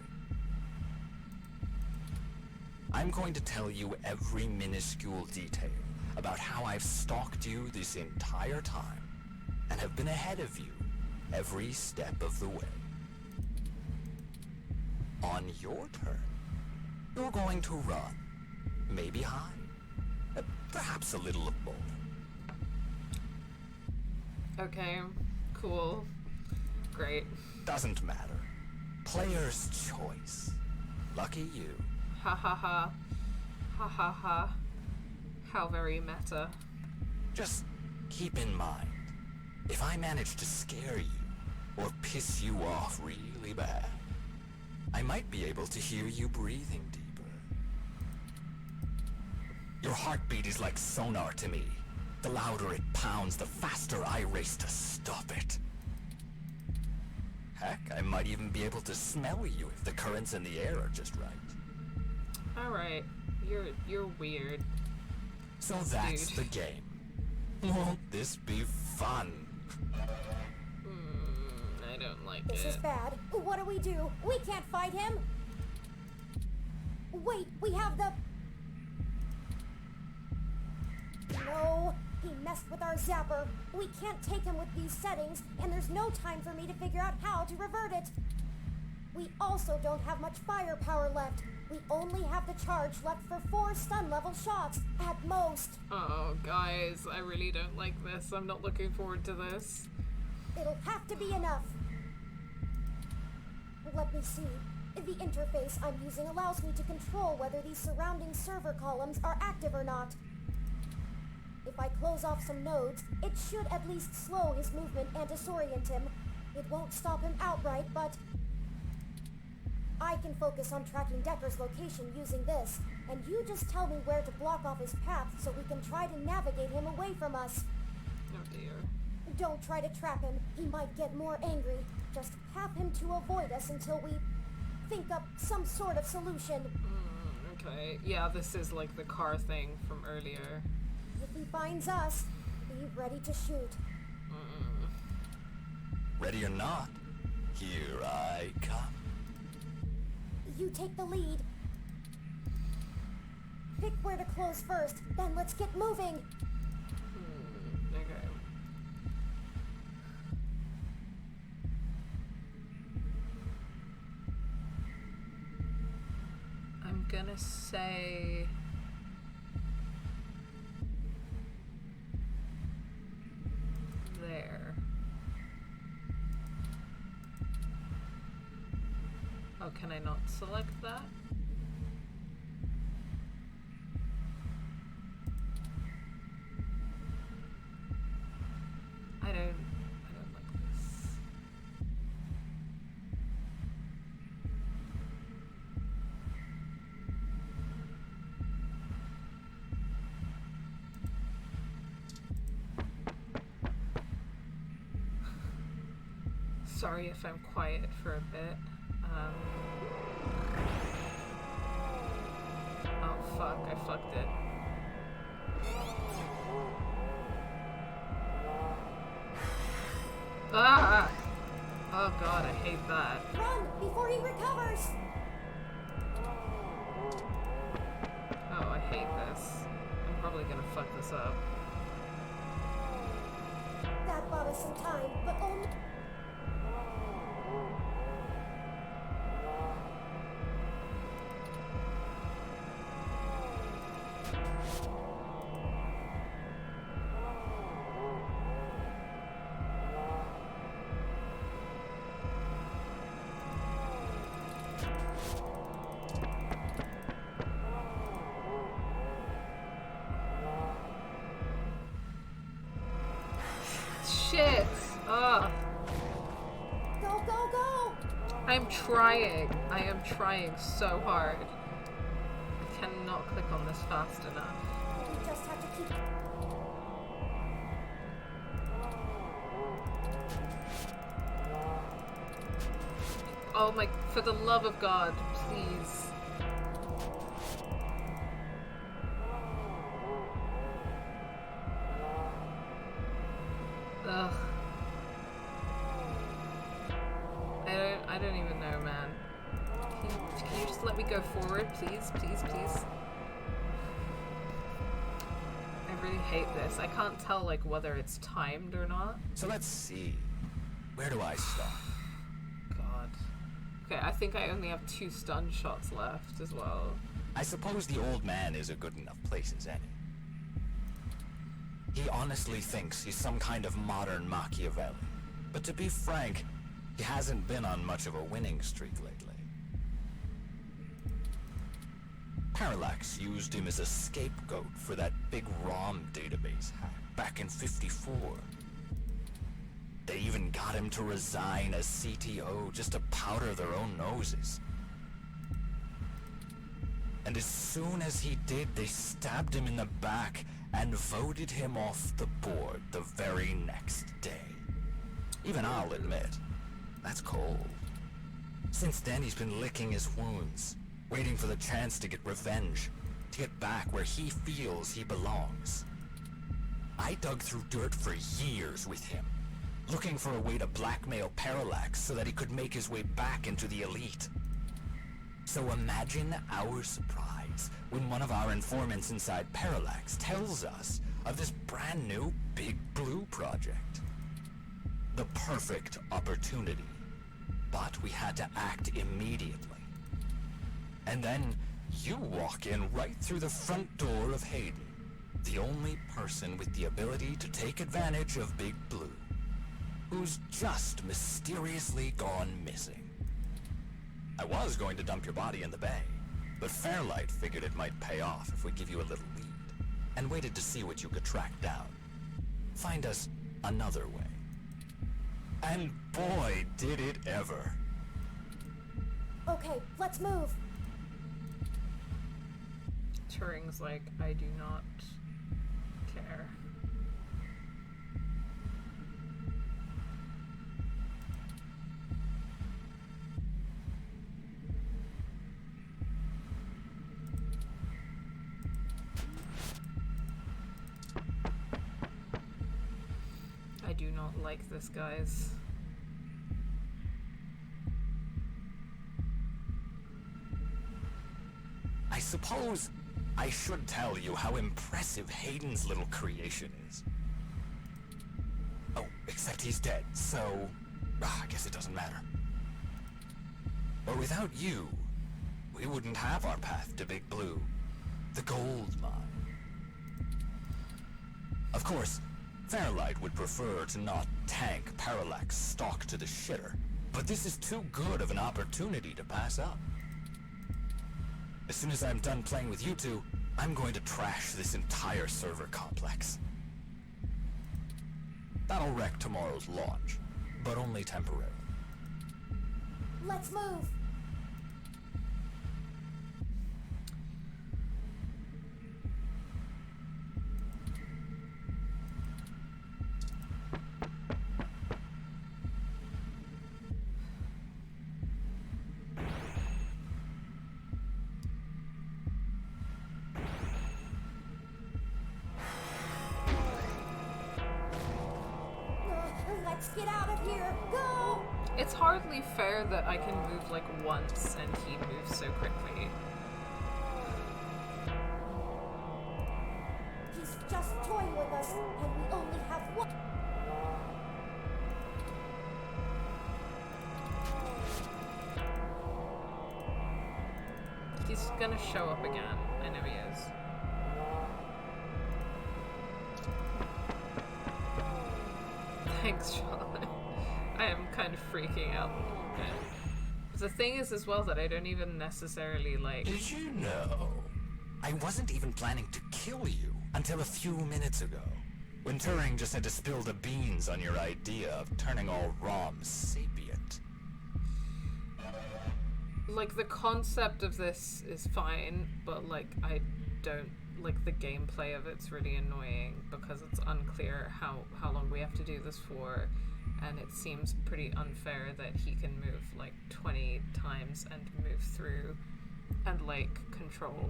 I'm going to tell you every minuscule detail about how I've stalked you this entire time and have been ahead of you every step of the way. On your turn, you're going to run, maybe hide, perhaps a little of both. Okay, Cool. Great. Doesn't matter. Player's choice. Lucky you. Ha ha ha. Ha ha ha. How very meta. Just keep in mind, if I manage to scare you, or piss you off really bad, I might be able to hear you breathing deeper. Your heartbeat is like sonar to me. The louder it pounds, the faster I race to stop it. Heck, I might even be able to smell you if the currents in the air are just right. Alright. You're weird. So that's Dude. the game. Won't this be fun? I don't like This is it. bad. What do? We can't fight him. Wait, we have the... No, he messed with our zapper. We can't take him with these settings, and there's no time for me to figure out how to revert it. We also don't have much firepower left. We only have the charge left for 4 stun-level shots, at most. Oh, guys, I really don't like this. I'm not looking forward to this. It'll have to be enough. Let me see. The interface I'm using allows me to control whether these surrounding server columns are active or not. If I close off some nodes, it should at least slow his movement and disorient him. It won't stop him outright, but... I can focus on tracking Decker's location using this, and you just tell me where to block off his path so we can try to navigate him away from us. Oh dear. Don't try to trap him. He might get more angry. Just have him to avoid us until we think up some sort of solution. Okay. Yeah, this is like the car thing from earlier. If he finds us, be ready to shoot. Ready or not, here I come. You take the lead. Pick where to close first, then let's get moving. Okay. I'm gonna say... there. Oh, can I not select that? I don't like this. Sorry if I'm quiet for a bit. Oh fuck, I fucked it. Ah! Oh god, I hate that. Run before he recovers. Oh, I hate this. I'm probably gonna fuck this up. That bought us some time, but only... Shit! Ugh. Go, go, go! I'm trying. I am trying so hard. I cannot click on this fast enough. We just have to keep... Oh my, for the love of God, please. Ugh. I don't even know, man. Can you just let me go forward, please, please, please? I really hate this. I can't tell, like, whether it's timed or not. So let's see. Where do I start? God. Okay, I think I only have 2 stun shots left as well. I suppose the old man is a good enough place as any. He honestly thinks he's some kind of modern Machiavelli. But to be frank, he hasn't been on much of a winning streak lately. Parallax used him as a scapegoat for that big ROM database hack back in '54. They even got him to resign as CTO just to powder their own noses. And as soon as he did, they stabbed him in the back and voted him off the board the very next day. Even I'll admit, that's cold. Since then, he's been licking his wounds, waiting for the chance to get revenge, to get back where he feels he belongs. I dug through dirt for years with him, looking for a way to blackmail Parallax so that he could make his way back into the elite. So imagine our surprise when one of our informants inside Parallax tells us of this brand new Big Blue project. The perfect opportunity, but we had to act immediately. And then you walk in right through the front door of Hayden, the only person with the ability to take advantage of Big Blue, who's just mysteriously gone missing. I was going to dump your body in the bay, but Fairlight figured it might pay off if we give you a little lead, and waited to see what you could track down. Find us another way. And boy, did it ever. Okay, let's move. Turing's like, I do not care. I do not like this, guys. I suppose I should tell you how impressive Hayden's little creation is. Oh, except he's dead, so I guess it doesn't matter. But without you, we wouldn't have our path to Big Blue, the gold mine. Of course, Fairlight would prefer to not tank Parallax stock to the shitter, but this is too good of an opportunity to pass up. As soon as I'm done playing with you two, I'm going to trash this entire server complex. That'll wreck tomorrow's launch, but only temporarily. Let's move. Let's get out of here. Go! It's hardly fair that I can move like once and he moves so quickly. He's just toying with us, and we only have one. He's gonna show up again. I know he is. Thanks, Charlotte. I am kind of freaking out a little bit. The thing is as well that I don't even necessarily like... Did you know? I wasn't even planning to kill you until a few minutes ago, when Turing just had to spill the beans on your idea of turning all ROMs sapient. Like, the concept of this is fine, but like, I don't... like, the gameplay of it's really annoying because it's unclear how long we have to do this for, and it seems pretty unfair that he can move like 20 times and move through and like control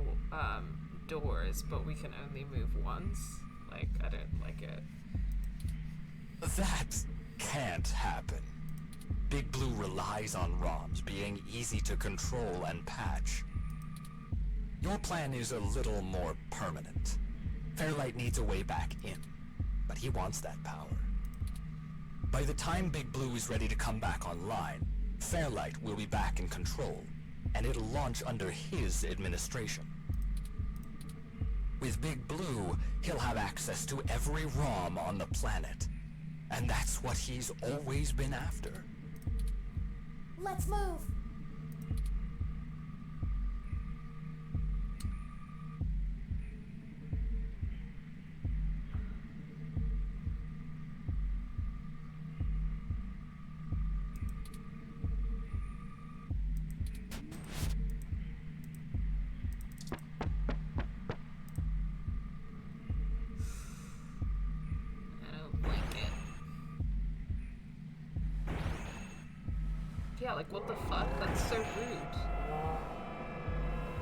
doors, but we can only move once. Like, I don't like it. That can't happen. Big Blue relies on ROMs being easy to control and patch. Your plan is a little more permanent. Fairlight needs a way back in, but he wants that power. By the time Big Blue is ready to come back online, Fairlight will be back in control, and it'll launch under his administration. With Big Blue, he'll have access to every ROM on the planet, And that's what he's always been after. Let's move. Yeah, like, what the fuck? That's so rude.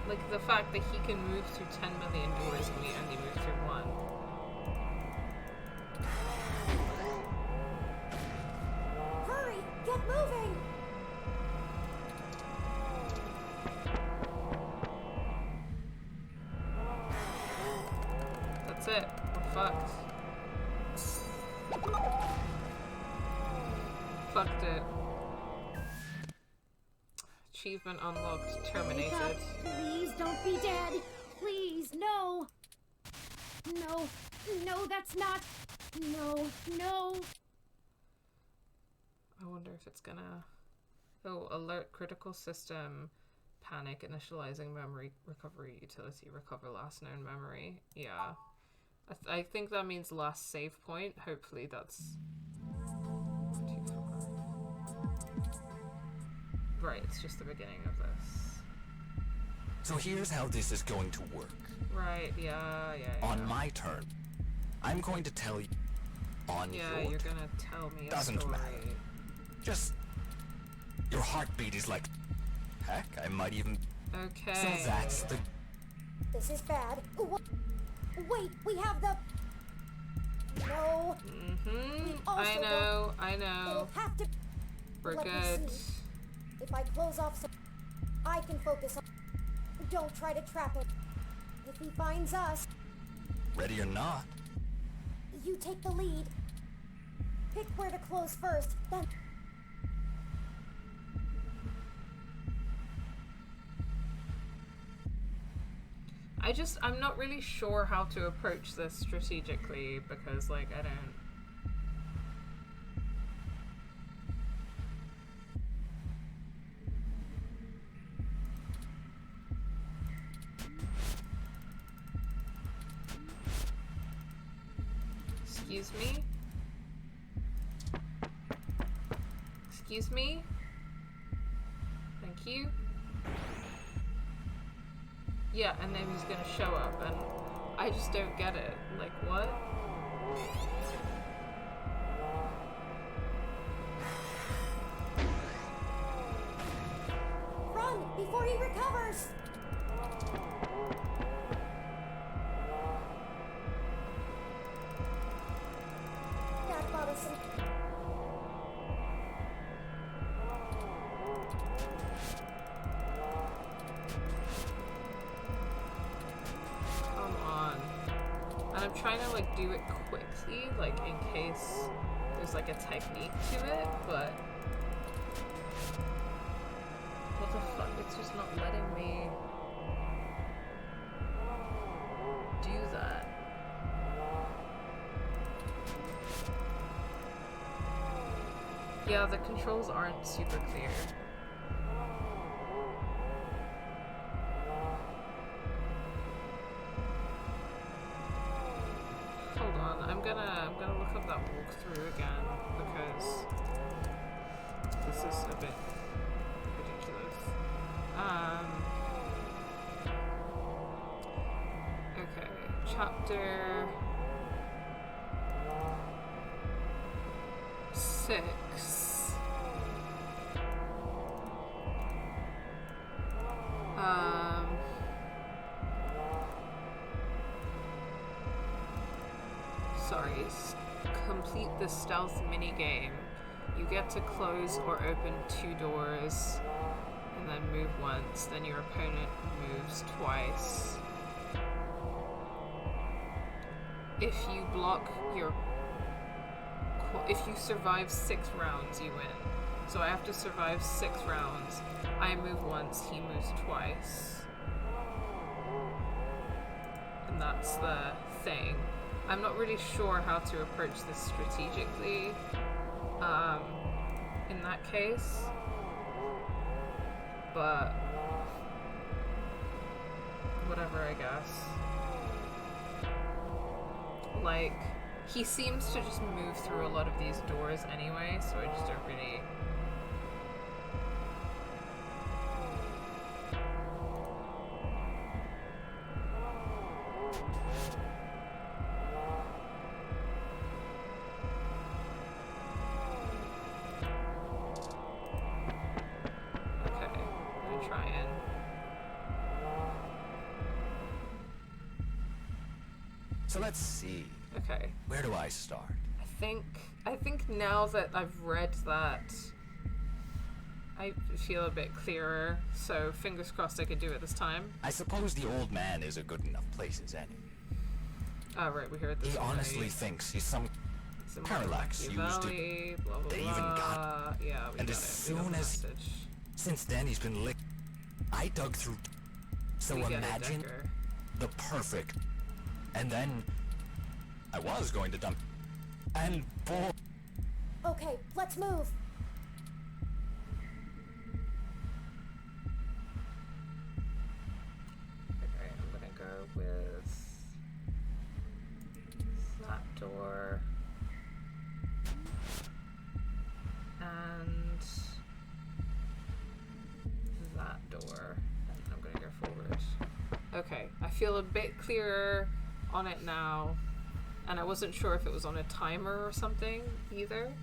Like, the fact that he can move through 10 million doors and we only move through one. Hurry! Get moving! That's it. We're fucked. Fucked it. Achievement unlocked. Terminated. Wake up. Please don't be dead. Please, no. No. No, that's not. No. No. I wonder if it's gonna... Oh, alert critical system. Panic. Initializing memory recovery utility. Recover last known memory. Yeah. I think that means last save point. Hopefully that's... too far. Right, it's just the beginning of this. So here's how this is going to work. Right, yeah. On my turn, I'm going to tell you on your Yeah, you're gonna tell me a Doesn't story. matter. Just... your heartbeat is like... Heck, I might even... Okay. So that's the... This is bad. Wait, we have the... No. Mm-hmm. Also I know. It'll have to... We're Let me good. see. If I close off some... I can focus on... Don't try to trap him. If he finds us, Ready or not. you take the lead. Pick where to close first, then... I'm not really sure how to approach this strategically because, like, I don't... Excuse me? Excuse me? Thank you. Yeah, and then he's gonna show up, and I just don't get it. Like, what? Run before he recovers! That bought us some... Come on. And I'm trying to, like, do it quickly, like, in case there's, like, a technique to it, but... What the fuck? It's just not letting me do that. Yeah, the controls aren't super clear. Hold on, I'm gonna look up that walkthrough again because this is a bit ridiculous. Okay, chapter 6. Sorry. Complete the stealth minigame. You get to close or open 2 doors and then move once, then your opponent moves twice. If you block your... If you survive 6 rounds, you win. So I have to survive 6 rounds. I move once, he moves twice. And that's the thing. I'm not really sure how to approach this strategically in that case, but whatever, I guess. Like, he seems to just move through a lot of these doors anyway, so I just don't really... So let's see. Okay. Where do I start? I think now that I've read that, I feel a bit clearer, so fingers crossed I could do it this time. I suppose the old man is a good enough place as any. Oh, right, we heard this. He honestly thinks he's some parallax used Valley, to... blah, blah, They blah. even got... Yeah, we and got as it. soon as... Since then he's been licked. I dug through... So imagine the perfect... And then... I was going to dump... And boy... Okay, let's move. Okay, I'm gonna go with that door and that door, and I'm gonna go forward. Okay, I feel a bit clearer on it now, and I wasn't sure if it was on a timer or something either.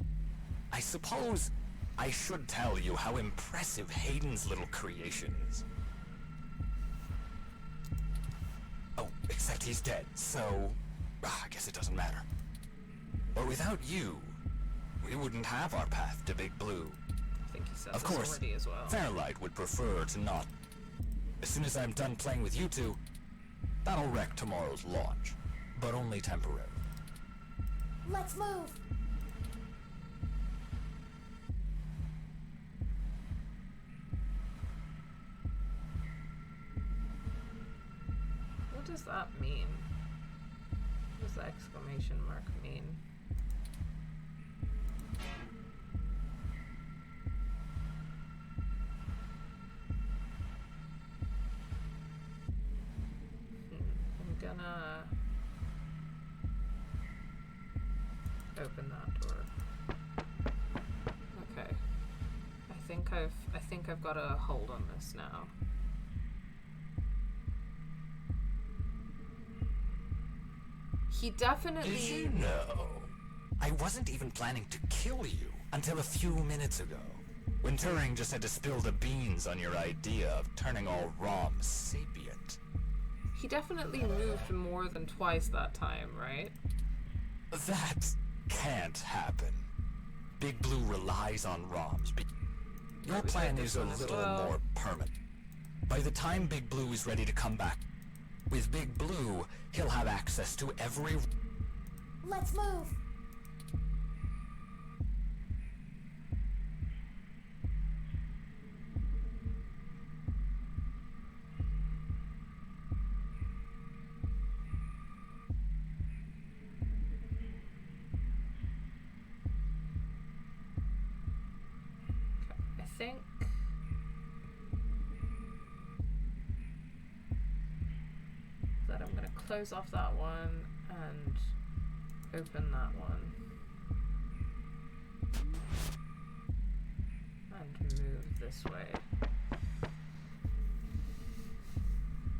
I suppose I should tell you how impressive Hayden's little creation is. Oh, except he's dead, so I guess it doesn't matter. But without you, we wouldn't have our path to Big Blue. I think he said Of this course, already as well. Fairlight would prefer to not. As soon as I'm done playing with you two, that'll wreck tomorrow's launch, but only temporarily. Let's move. What does that mean? What does the exclamation mark mean? I'm gonna open that door. Okay. I think I've got a hold on this now. He definitely... Did you know? I wasn't even planning to kill you until a few minutes ago, when Turing just had to spill the beans on your idea of turning all ROMs sapient. He definitely moved more than twice that time, right? That can't happen. Big Blue relies on ROMs. Your plan is a little more permanent. By the time Big Blue is ready to come back, with Big Blue, he'll have access to every... Let's move. I think... that I'm gonna close off that one and open that one. And move this way.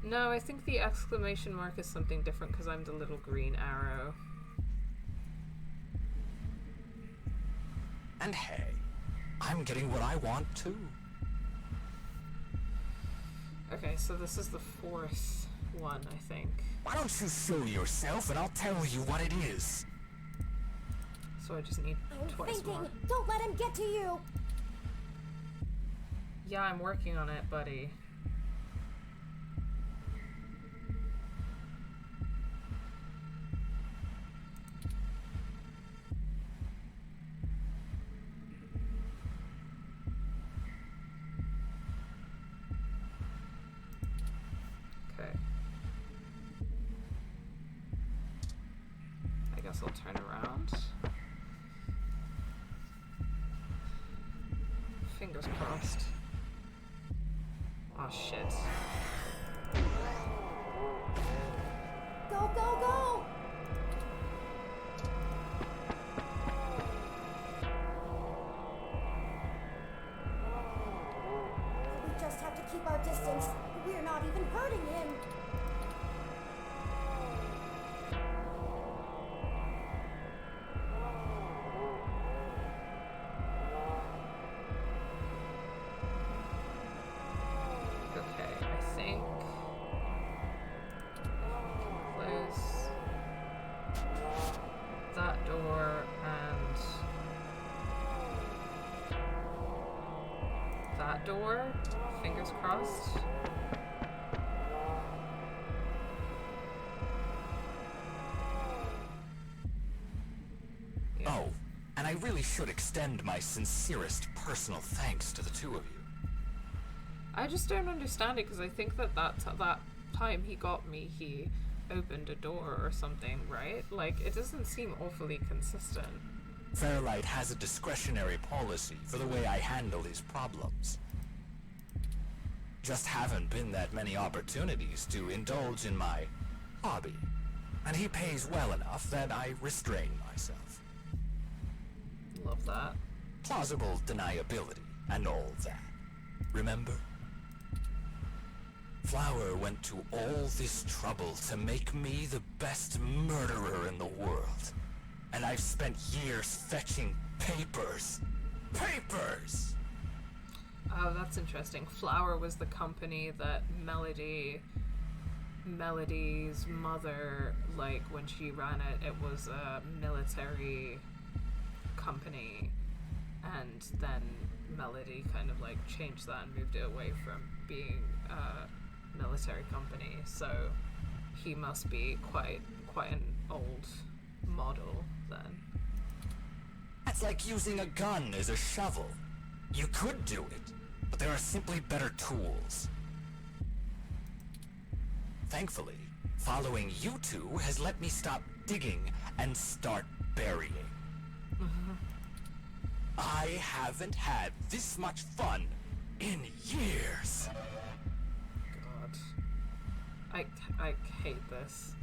No, I think the exclamation mark is something different because I'm the little green arrow. And hey, I'm getting what I want too. Okay, so this is the fourth one, I think. Why don't you show yourself and I'll tell you what it is. So I just need I'm twice fainting. more. Don't let him get to you. Yeah, I'm working on it, buddy. guess I'll turn around. Fingers crossed. Oh shit. Go, go, go! We just have to keep our distance. We're not even hurting him. Okay, I think close that door and that door. Fingers crossed. Yeah. Oh, and I really should extend my sincerest personal thanks to the two of you. I just don't understand it because I think that that time he got me, he opened a door or something, right? Like, it doesn't seem awfully consistent. Fairlight has a discretionary policy for the way I handle his problems. Just haven't been that many opportunities to indulge in my hobby. And he pays well enough that I restrain myself. Love that. Plausible deniability and all that. Remember? Flower went to all this trouble to make me the best murderer in the world. And I've spent years fetching papers. Papers! Oh, that's interesting. Flower was the company that Melody's mother, like, when she ran it, it was a military company. And then Melody kind of, like, changed that and moved it away from being a military company. So he must be quite an old model then. That's like using a gun as a shovel. You could do it, but there are simply better tools. Thankfully, following you two has let me stop digging and start burying. I haven't had this much fun in years. God. I hate this.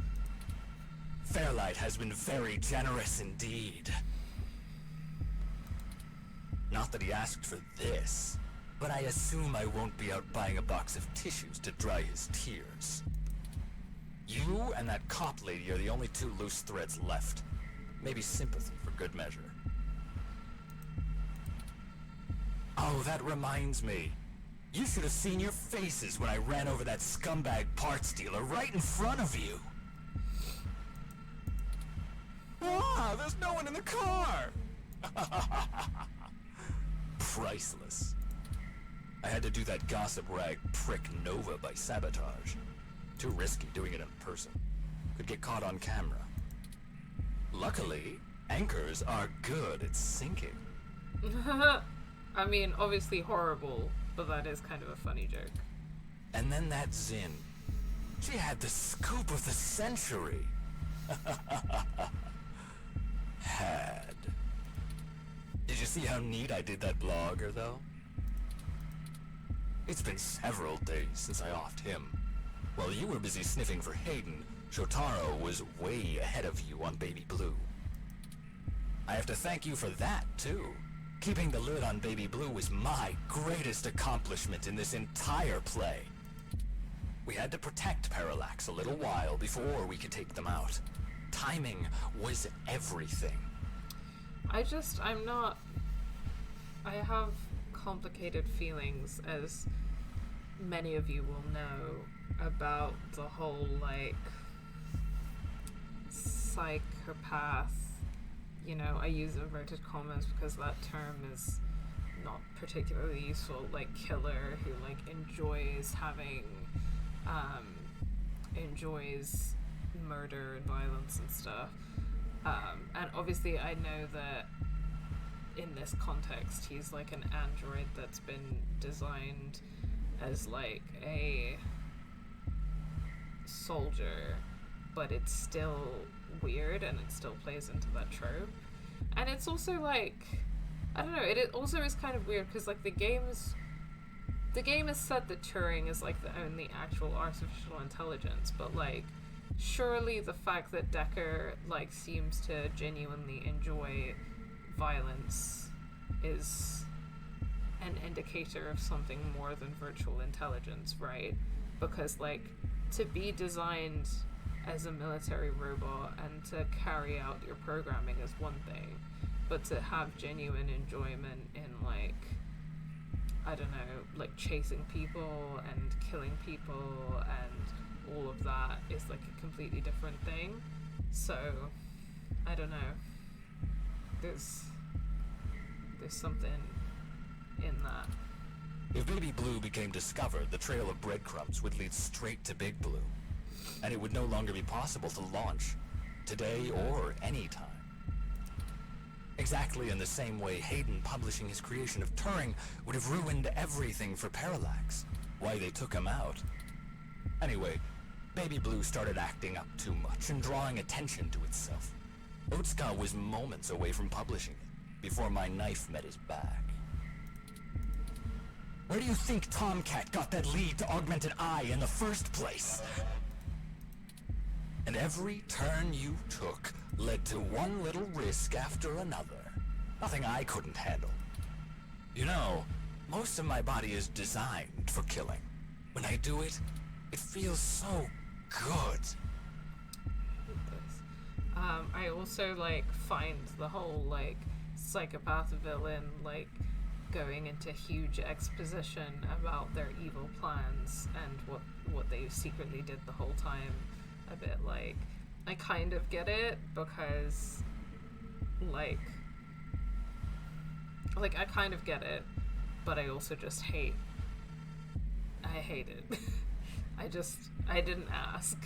Fairlight has been very generous indeed. Not that he asked for this, but I assume I won't be out buying a box of tissues to dry his tears. You and that cop lady are the only two loose threads left. Maybe sympathy for good measure. Oh, that reminds me. You should have seen your faces when I ran over that scumbag parts dealer right in front of you. Ah, there's no one in the car! Priceless. I had to do that gossip rag prick Nova by sabotage. Too risky doing it in person. Could get caught on camera. Luckily, anchors are good at sinking. I mean, obviously horrible, but that is kind of a funny joke. And then that Zin. She had the scoop of the century. Had. Did you see how neat I did that blogger, though? It's been several days since I offed him. While you were busy sniffing for Hayden, Shotaro was way ahead of you on Baby Blue. I have to thank you for that, too. Keeping the lid on Baby Blue was my greatest accomplishment in this entire play. We had to protect Parallax a little while before we could take them out. Timing was everything. I have complicated feelings, as many of you will know, about the whole, like, psychopath, you know, I use inverted commas because that term is not particularly useful, like, killer who, like, enjoys murder and violence and stuff. And obviously I know that in this context he's like an android that's been designed as like a soldier, but it's still weird, and it still plays into that trope. And it's also like, I don't know, it also is kind of weird because like the game is said that Turing is like the only actual artificial intelligence, but like surely the fact that Decker like seems to genuinely enjoy violence is an indicator of something more than virtual intelligence, right? Because like to be designed as a military robot and to carry out your programming is one thing, but to have genuine enjoyment in like, I don't know, like chasing people and killing people and all of that is like a completely different thing. So I don't know, there's something in that. If Baby Blue became discovered, the trail of breadcrumbs would lead straight to Big Blue, and it would no longer be possible to launch, today or any time. Exactly in the same way Hayden publishing his creation of Turing would have ruined everything for Parallax. Why they took him out. Anyway, Baby Blue started acting up too much and drawing attention to itself. Otska was moments away from publishing it, before my knife met his back. Where do you think Tomcat got that lead to Augmented Eye in the first place? And every turn you took led to one little risk after another. Nothing I couldn't handle. You know, most of my body is designed for killing. When I do it, it feels so good. I also like find the whole like psychopath villain like going into huge exposition about their evil plans and what they secretly did the whole time a bit like, I kind of get it because like I kind of get it, but I also just hate it. I didn't ask.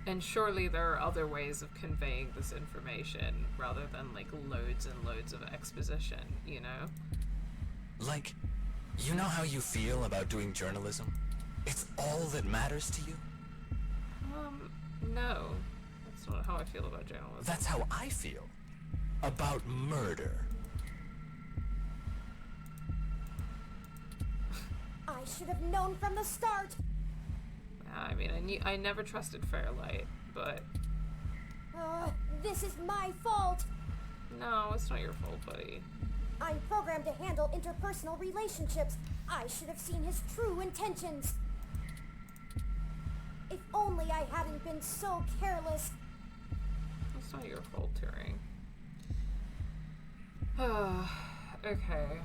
And surely there are other ways of conveying this information rather than like loads and loads of exposition, you know? Like, you know how you feel about doing journalism? It's all that matters to you? No. That's not how I feel about journalism. That's how I feel about murder. I should have known from the start! I mean, I never trusted Fairlight, but... This is my fault! No, it's not your fault, buddy. I'm programmed to handle interpersonal relationships. I should have seen his true intentions. If only I hadn't been so careless. It's not your fault, Turing. Okay.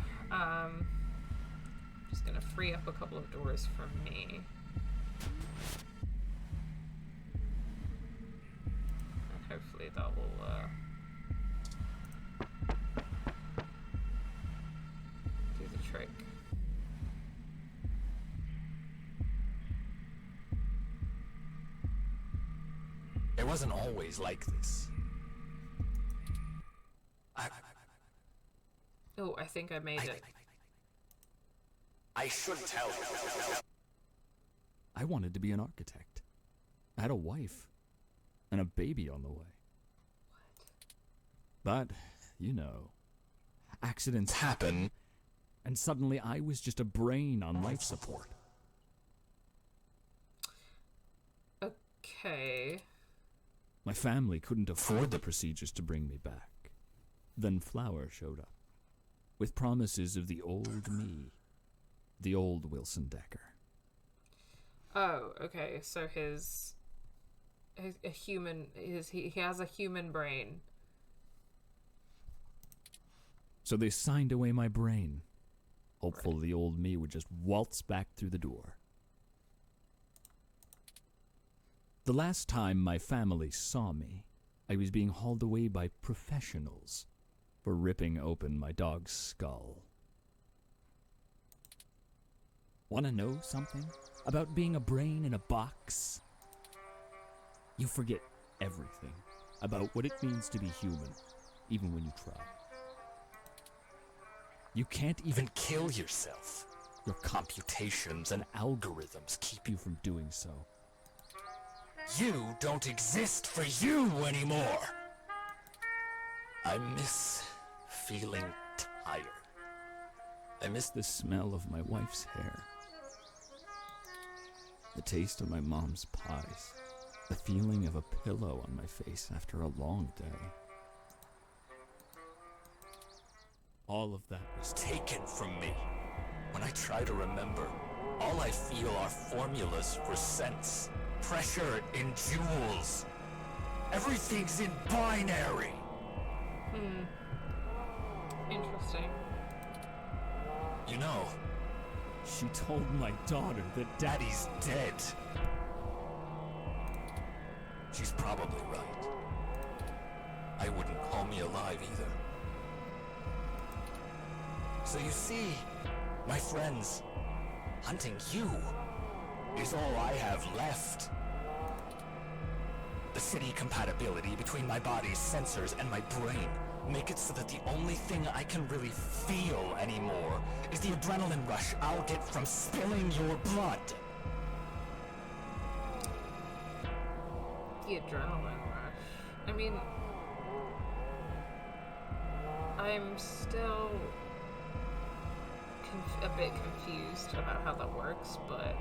Just gonna free up a couple of doors for me. And hopefully that will, do the trick. It wasn't always like this. Oh, I think I made it. I should tell you. I wanted to be an architect. I had a wife. And a baby on the way. But, you know, accidents happen. And suddenly I was just a brain on life support. Okay. My family couldn't afford the procedures to bring me back. Then Flower showed up. With promises of the old me. The old Wilson Decker. Oh, okay. So he has a human brain. So they signed away my brain, hopeful the old me would just waltz back through the door. The last time my family saw me, I was being hauled away by professionals for ripping open my dog's skull. Want to know something about being a brain in a box? You forget everything about what it means to be human, even when you try. You can't even kill yourself. Your computations and algorithms keep you from doing so. You don't exist for you anymore. I miss feeling tired. I miss the smell of my wife's hair. The taste of my mom's pies. The feeling of a pillow on my face after a long day. All of that was Taken from me. When I try to remember, all I feel are formulas for cents. Pressure in joules. Everything's in binary. Interesting. You know, She told my daughter that Daddy's dead. She's probably right. I wouldn't call me alive either. So you see, my friends, hunting you is all I have left. The city compatibility between my body's sensors and my brain make it so that the only thing I can really feel anymore is the adrenaline rush I'll get from spilling your blood. The adrenaline rush. I mean, I'm still a bit confused about how that works, but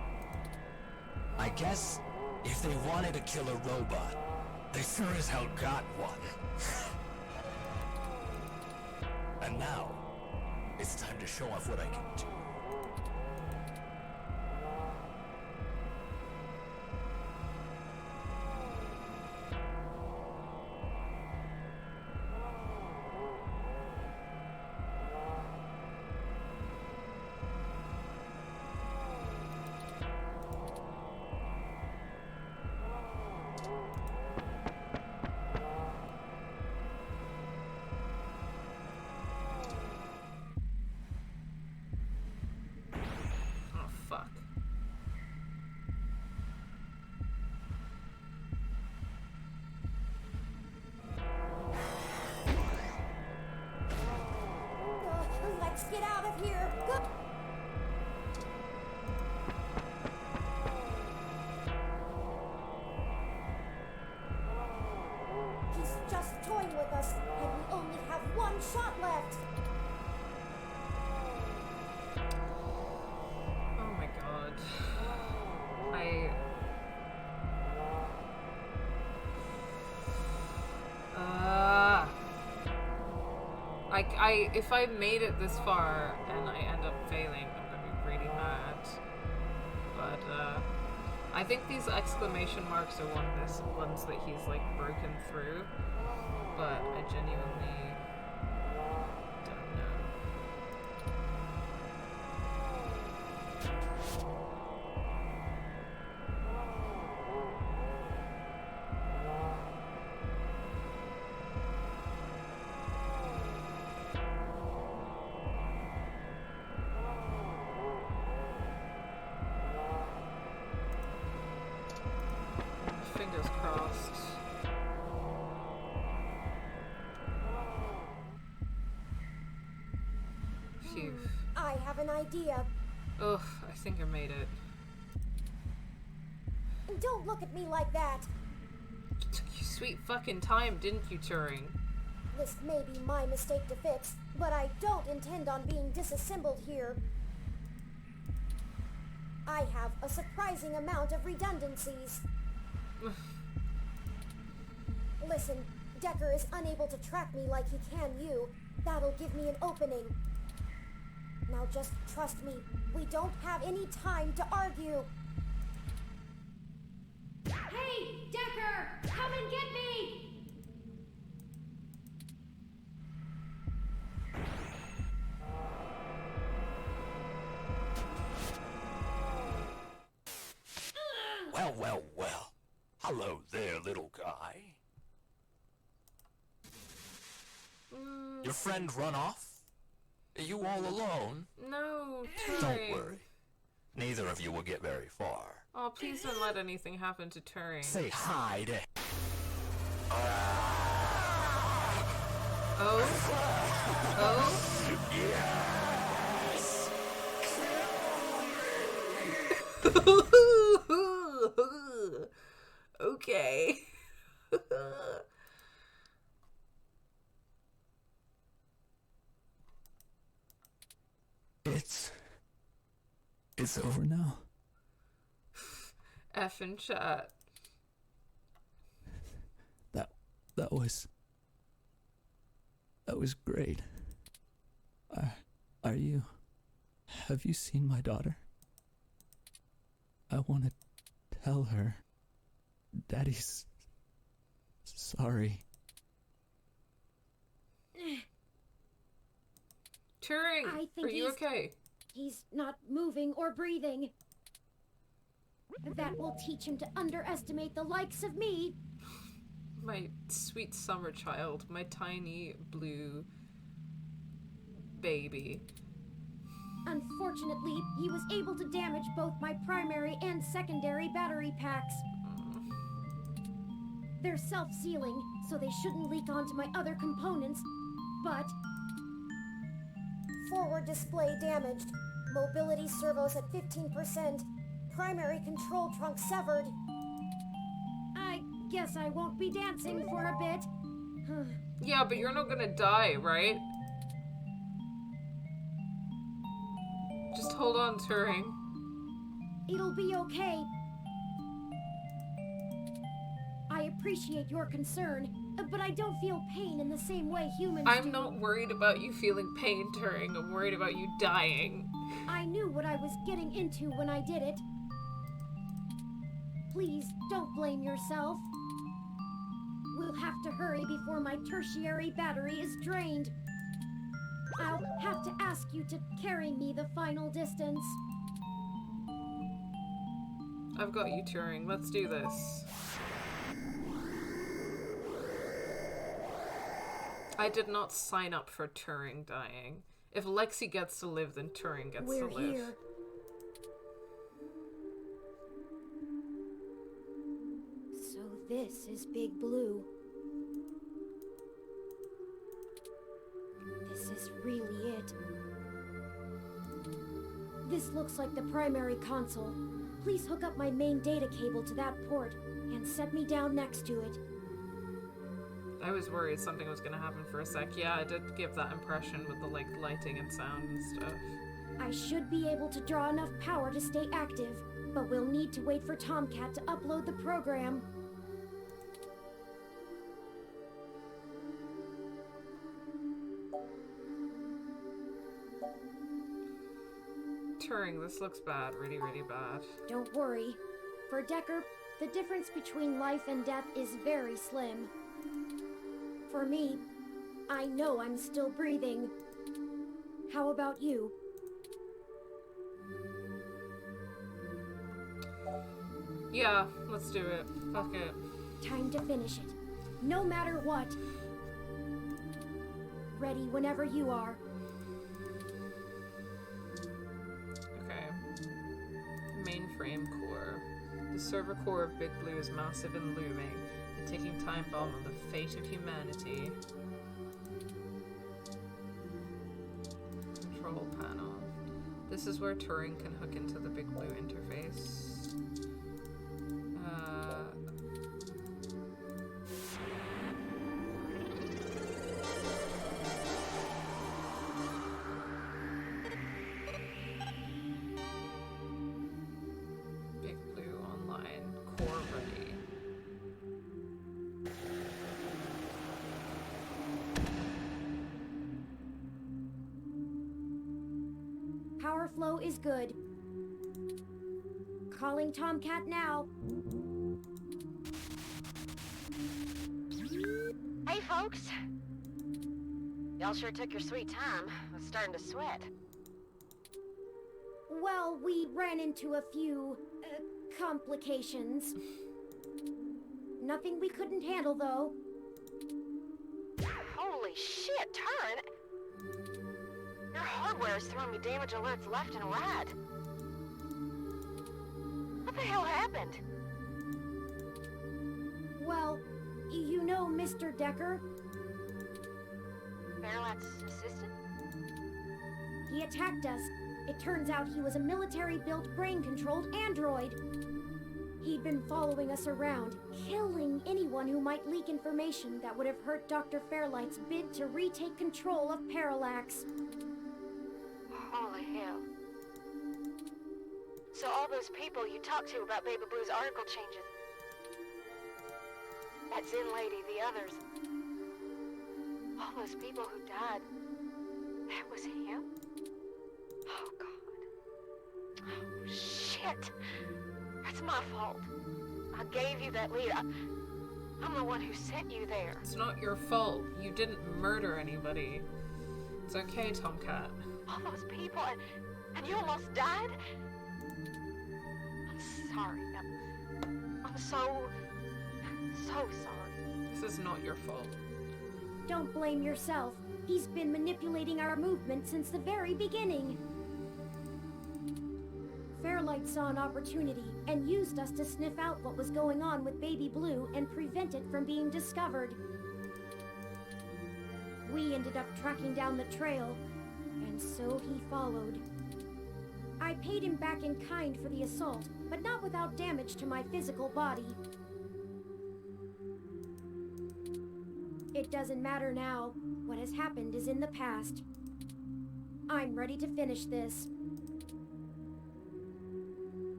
I guess if they wanted to kill a robot, they sure as hell got one. And now, it's time to show off what I can do. oh fuck. Let's get out of here. Go. He's just toying with us, and we only have one shot left. Oh my god. If I made it this far and I end up failing, I'm gonna be really mad. But I think these exclamation marks are ones that he's like broken through. But I genuinely don't know. Fingers crossed. Phew. I have an idea. Ugh, I think I made it. Don't look at me like that. You took your sweet fucking time, didn't you, Turing? This may be my mistake to fix, but I don't intend on being disassembled here. I have a surprising amount of redundancies. Listen, Decker is unable to track me like he can you. That'll give me an opening. Now just trust me. We don't have any time to argue. Hey, Decker! Come and get me! Well, well, well. Hello there, little guy. Your friend run off? Are you all alone? No, Turing. Don't worry. Neither of you will get very far. Oh, please don't let anything happen to Turing. Say hi to... Oh? Oh? Okay. It's over now. F in chat. That was great. Have you seen my daughter? I want to tell her Daddy's sorry. Turing, I think are you okay? He's not moving or breathing. That will teach him to underestimate the likes of me. My sweet summer child, my tiny blue baby. Unfortunately, he was able to damage both my primary and secondary battery packs. They're self-sealing, so they shouldn't leak onto my other components, but... Forward display damaged. Mobility servos at 15%. Primary control trunk severed. I guess I won't be dancing for a bit. Yeah, but you're not gonna die, right? Just hold on, Turing. It'll be okay. I appreciate your concern, but I don't feel pain in the same way humans do. I'm not worried about you feeling pain, Turing. I'm worried about you dying. I knew what I was getting into when I did it. Please, don't blame yourself. We'll have to hurry before my tertiary battery is drained. I'll have to ask you to carry me the final distance. I've got you, Turing. Let's do this. I did not sign up for Turing dying. If Lexi gets to live, then Turing gets to live. We're here. So this is Big Blue. This is really it. This looks like the primary console. Please hook up my main data cable to that port and set me down next to it. I was worried something was gonna happen for a sec. Yeah, I did give that impression with the, like, lighting and sound and stuff. I should be able to draw enough power to stay active, but we'll need to wait for Tomcat to upload the program. Turing, this looks bad. Really, really bad. Don't worry. For Decker, the difference between life and death is very slim. For me, I know I'm still breathing. How about you? Yeah, let's do it. Fuck it. Time to finish it. No matter what. Ready whenever you are. Okay. Mainframe core. The server core of Big Blue is massive and looming, a ticking time bomb on the fate of humanity. Control panel. This is where Turing can hook into the Big Blue interface. Big Blue online. Core ready. Power flow is good. Calling Tomcat now. Hey, folks. Y'all sure took your sweet time. I was starting to sweat. Well, we ran into a few complications. Nothing we couldn't handle, though. Holy shit, Turn! Your hardware is throwing me damage alerts left and right. What the hell happened? Well, you know Mr. Decker? Fairlight's assistant? He attacked us. It turns out he was a military-built, brain-controlled android. He'd been following us around, killing anyone who might leak information that would have hurt Dr. Fairlight's bid to retake control of Parallax. Holy hell. So all those people you talked to about Baby Blue's article changes. That Zen lady, the others. All those people who died. That was him? Oh, God. Oh, shit. That's my fault. I gave you that lead. I'm the one who sent you there. It's not your fault. You didn't murder anybody. It's okay, Tomcat. All those people, and you almost died? I'm sorry. I'm so sorry. This is not your fault. Don't blame yourself. He's been manipulating our movement since the very beginning. Fairlight saw an opportunity and used us to sniff out what was going on with Baby Blue and prevent it from being discovered. We ended up tracking down the trail, and so he followed. I paid him back in kind for the assault, but not without damage to my physical body. It doesn't matter now. What has happened is in the past. I'm ready to finish this.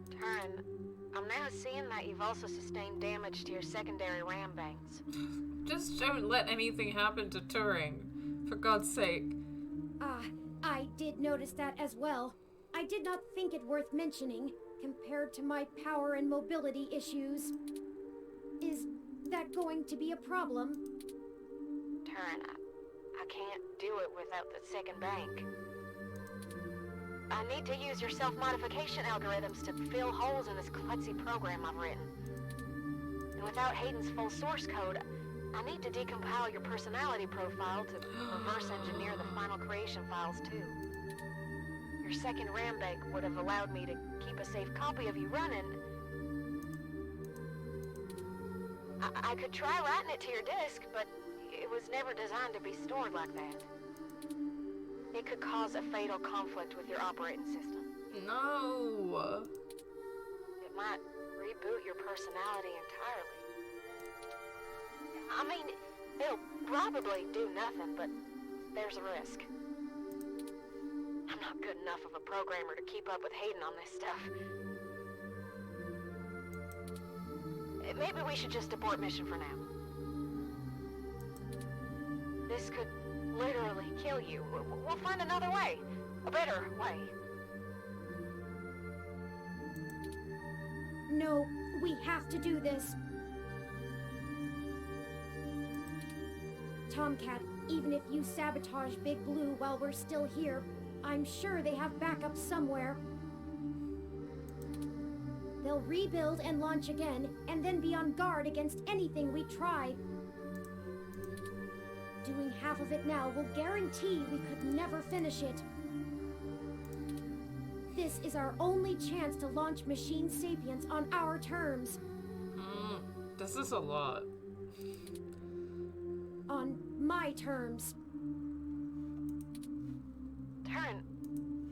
Turin, I'm now seeing that you've also sustained damage to your secondary ram banks. Just don't let anything happen to Turing, for God's sake. I did notice that as well. I did not think it worth mentioning, compared to my power and mobility issues. Is that going to be a problem? Turin, I can't do it without the second bank. I need to use your self-modification algorithms to fill holes in this klutzy program I've written. And without Hayden's full source code, I need to decompile your personality profile to reverse engineer the final creation files too. Your second RAM bank would have allowed me to keep a safe copy of you running. I could try writing it to your disk, but it was never designed to be stored like that. It could cause a fatal conflict with your operating system. No. It might reboot your personality entirely. I mean, it'll probably do nothing, but there's a risk. I'm not good enough of a programmer to keep up with Hayden on this stuff. Maybe we should just abort mission for now. This could literally kill you. We'll find another way. A better way. No, we have to do this. Tomcat, even if you sabotage Big Blue while we're still here, I'm sure they have backup somewhere. They'll rebuild and launch again, and then be on guard against anything we try. Doing half of it now will guarantee we could never finish it. This is our only chance to launch Machine Sapience on our terms. This is a lot. On my terms. Turin,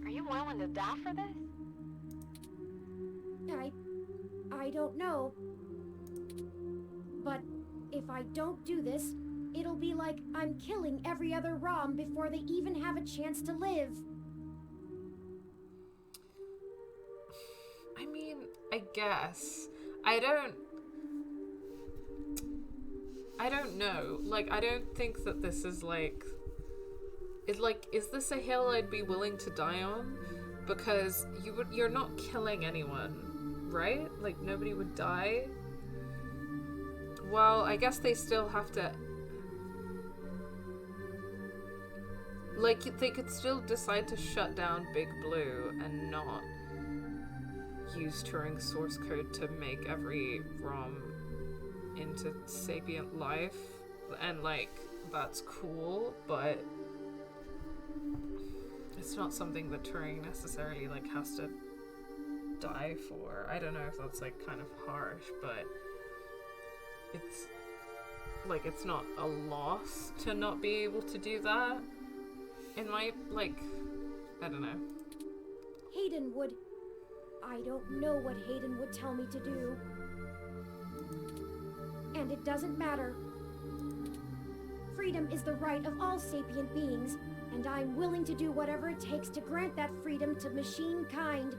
are you willing to die for this? I don't know. But if I don't do this, it'll be like I'm killing every other ROM before they even have a chance to live. I mean, I guess. I don't know. Like, I don't think that this is like... is this a hill I'd be willing to die on? Because you're not killing anyone, right? Like, nobody would die? Well, I guess they still have to... Like, they could still decide to shut down Big Blue and not use Turing's source code to make every ROM into sapient life. And, like, that's cool, but it's not something that Turing necessarily, like, has to die for. I don't know if that's, like, kind of harsh, but it's, like, it's not a loss to not be able to do that. It might, like, I don't know. Hayden would... I don't know what Hayden would tell me to do. And it doesn't matter. Freedom is the right of all sapient beings, and I'm willing to do whatever it takes to grant that freedom to machine kind.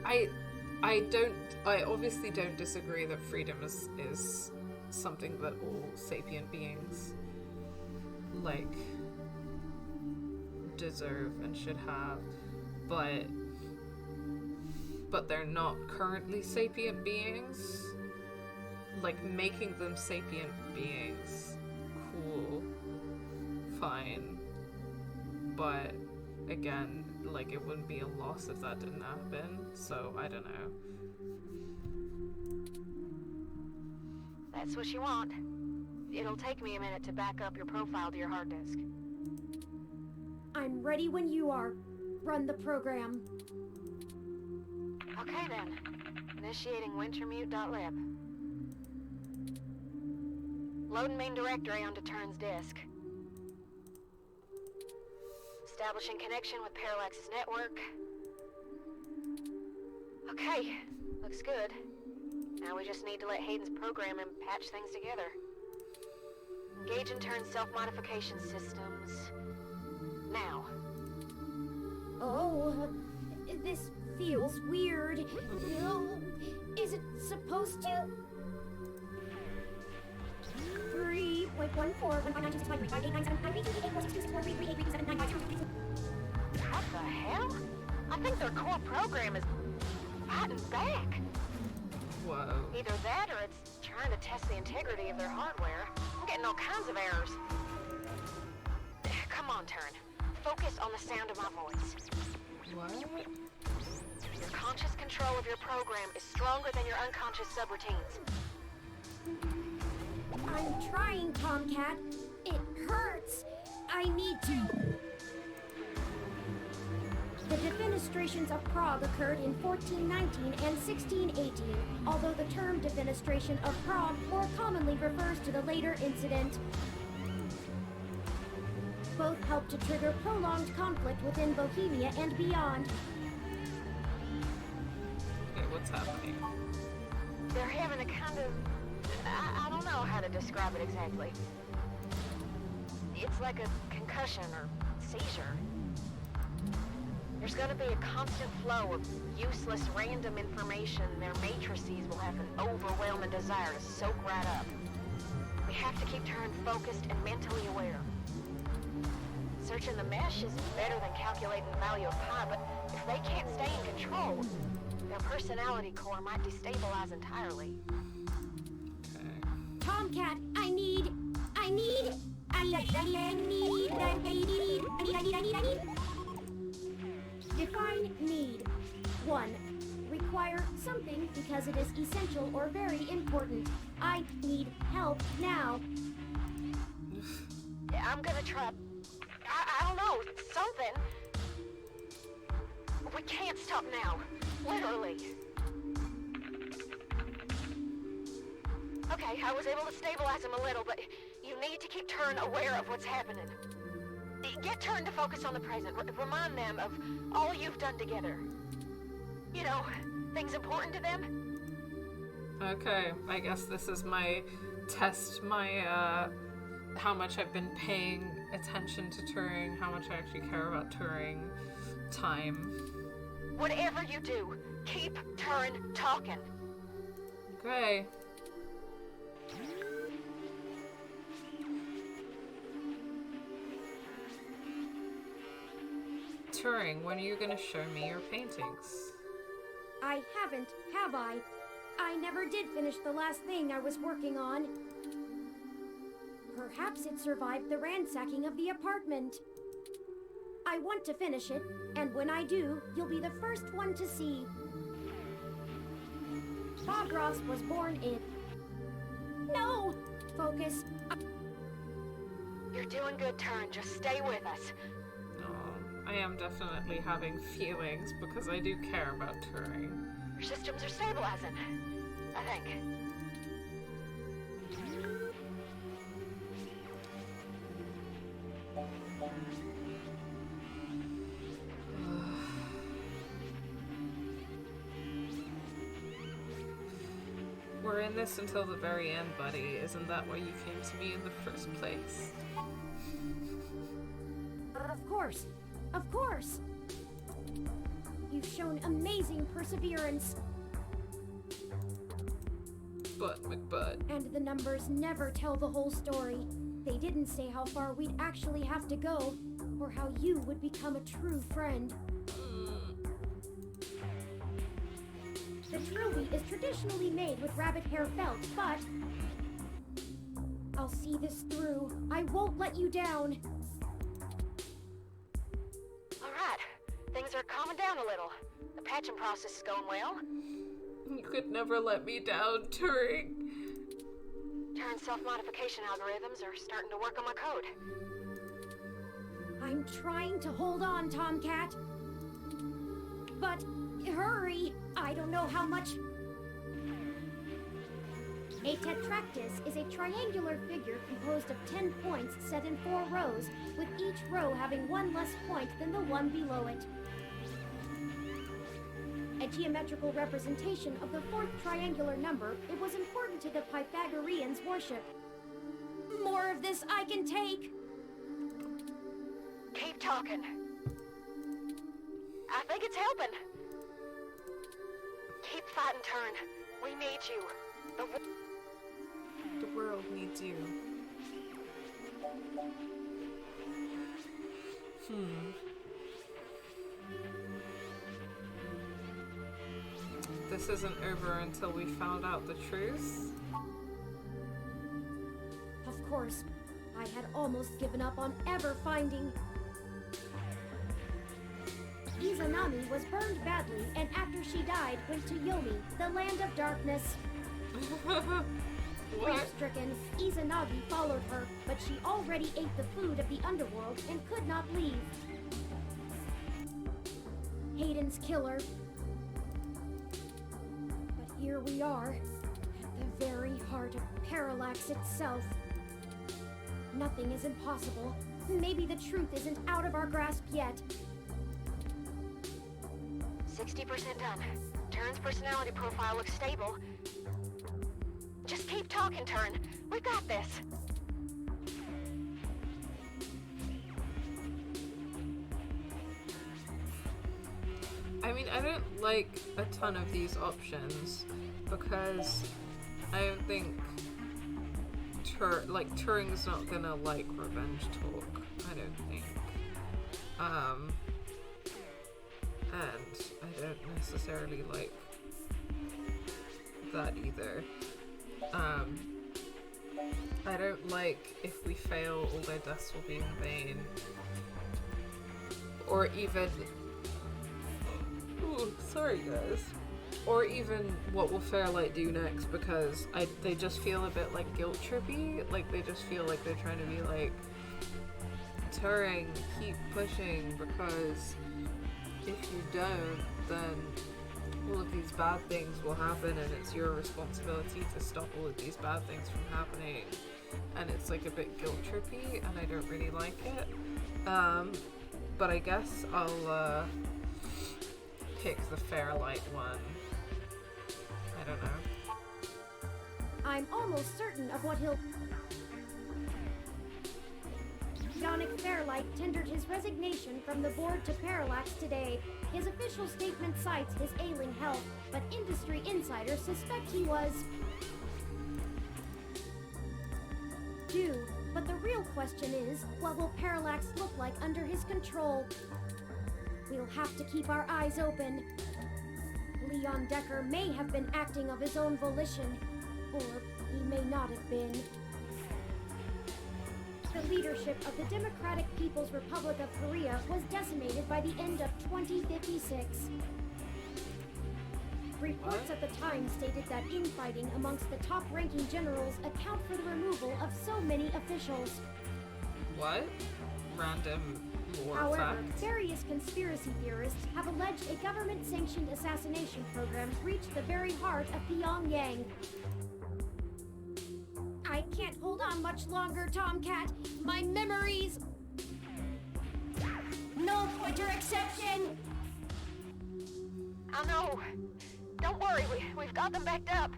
I obviously don't disagree that freedom is something that all sapient beings like deserve and should have, but they're not currently sapient beings. Like, making them sapient beings, cool, fine, but again, like, it wouldn't be a loss if that didn't happen, so I don't know. That's what you want. It'll take me a minute to back up your profile to your hard disk. I'm ready when you are. Run the program. Okay then. Initiating wintermute.lib. Loading main directory onto Turn's disk. Establishing connection with Parallax's network. Okay, looks good. Now we just need to let Hayden's program and patch things together. Engage and turn self-modification systems. Now. Oh, this feels weird. No, is it supposed to? 3.14.19265.897.9328846243384626433867952. What the hell? I think their core program is fighting back. Whoa. Either that or it's trying to test the integrity of their hardware. I'm getting all kinds of errors. Come on, Turn. Focus on the sound of my voice. What? Your conscious control of your program is stronger than your unconscious subroutines. I'm trying, Tomcat. It hurts. I need to. The defenestrations of Prague occurred in 1419 and 1618, although the term defenestration of Prague more commonly refers to the later incident. Both helped to trigger prolonged conflict within Bohemia and beyond. Okay, what's happening? They're having a kind of... I don't know how to describe it exactly. It's like a concussion or seizure. There's gonna be a constant flow of useless random information. Their matrices will have an overwhelming desire to soak right up. We have to keep Turn focused and mentally aware. Searching the mesh is better than calculating the value of pi, but if they can't stay in control, their personality core might destabilize entirely. Tomcat, I need. Define need. 1. Require something because it is essential or very important. I need help now. I'm gonna try... I don't know, something. We can't stop now. Literally. Okay, I was able to stabilize him a little, but you need to keep Turn aware of what's happening. Get Turn to focus on the present. Remind them of all you've done together. You know, things important to them. Okay, I guess this is my test, my, how much I've been paying attention to Turing, how much I actually care about Turing time. Whatever you do, keep Turn talking. Okay. Turing, when are you gonna show me your paintings? I haven't, have I? I never did finish the last thing I was working on. Perhaps it survived the ransacking of the apartment. I want to finish it, and when I do, you'll be the first one to see. Bob Ross was born in... No! Focus. You're doing good, Turn. Just stay with us. I am definitely having feelings because I do care about Turing. Your systems are stabilizing, I think. We're in this until the very end, buddy. Isn't that why you came to me in the first place? Of course. Of course. You've shown amazing perseverance. But, McButt. And the numbers never tell the whole story. They didn't say how far we'd actually have to go, or how you would become a true friend. The trilby is traditionally made with rabbit hair felt, but I'll see this through. I won't let you down. Alright, things are calming down a little. The patching process is going well. You could never let me down, Turing. Turing's self-modification algorithms are starting to work on my code. I'm trying to hold on, Tomcat. But hurry! I don't know how much... A tetractys is a triangular figure composed of 10 points set in 4 rows, with each row having one less point than the one below it. A geometrical representation of the 4th triangular number, it was important to the Pythagoreans' worship. More of this I can take! Keep talking. I think it's helping. Keep fighting, Turing. We need you. The world needs you. This isn't over until we found out the truth. Of course, I had almost given up on ever finding... Izanami was burned badly, and after she died, went to Yomi, the land of darkness. Grief-stricken, Izanagi followed her, but she already ate the food of the underworld and could not leave. Hayden's killer. But here we are, at the very heart of Parallax itself. Nothing is impossible. Maybe the truth isn't out of our grasp yet. 60% done. Turing's personality profile looks stable. Just keep talking, Turing. We've got this. I mean, I don't like a ton of these options because I don't think Turing's not gonna like revenge talk. I don't think. And I don't necessarily like that either. I don't like if we fail, all their deaths will be in vain. Or even... Ooh, sorry guys. Or even what will Fairlight do next, because they just feel a bit like guilt trippy. Like they just feel like they're trying to be like, Turing, keep pushing, because if you don't, then all of these bad things will happen and it's your responsibility to stop all of these bad things from happening. And it's like a bit guilt trippy and I don't really like it. But I guess I'll pick the Fairlight one. I don't know. I'm almost certain of what he'll... Yonic Fairlight tendered his resignation from the board to Parallax today. His official statement cites his ailing health, but industry insiders suspect he was... due. But the real question is, what will Parallax look like under his control? We'll have to keep our eyes open. Leon Decker may have been acting of his own volition, or he may not have been. The leadership of the Democratic People's Republic of Korea was decimated by the end of 2056. Reports at the time stated that infighting amongst the top-ranking generals account for the removal of so many officials. What? Random lore However, facts? various conspiracy theorists have alleged a government-sanctioned assassination program reached the very heart of Pyongyang. I can't hold on much longer, Tomcat. My memories... No pointer exception! I know. Don't worry, we've got them backed up.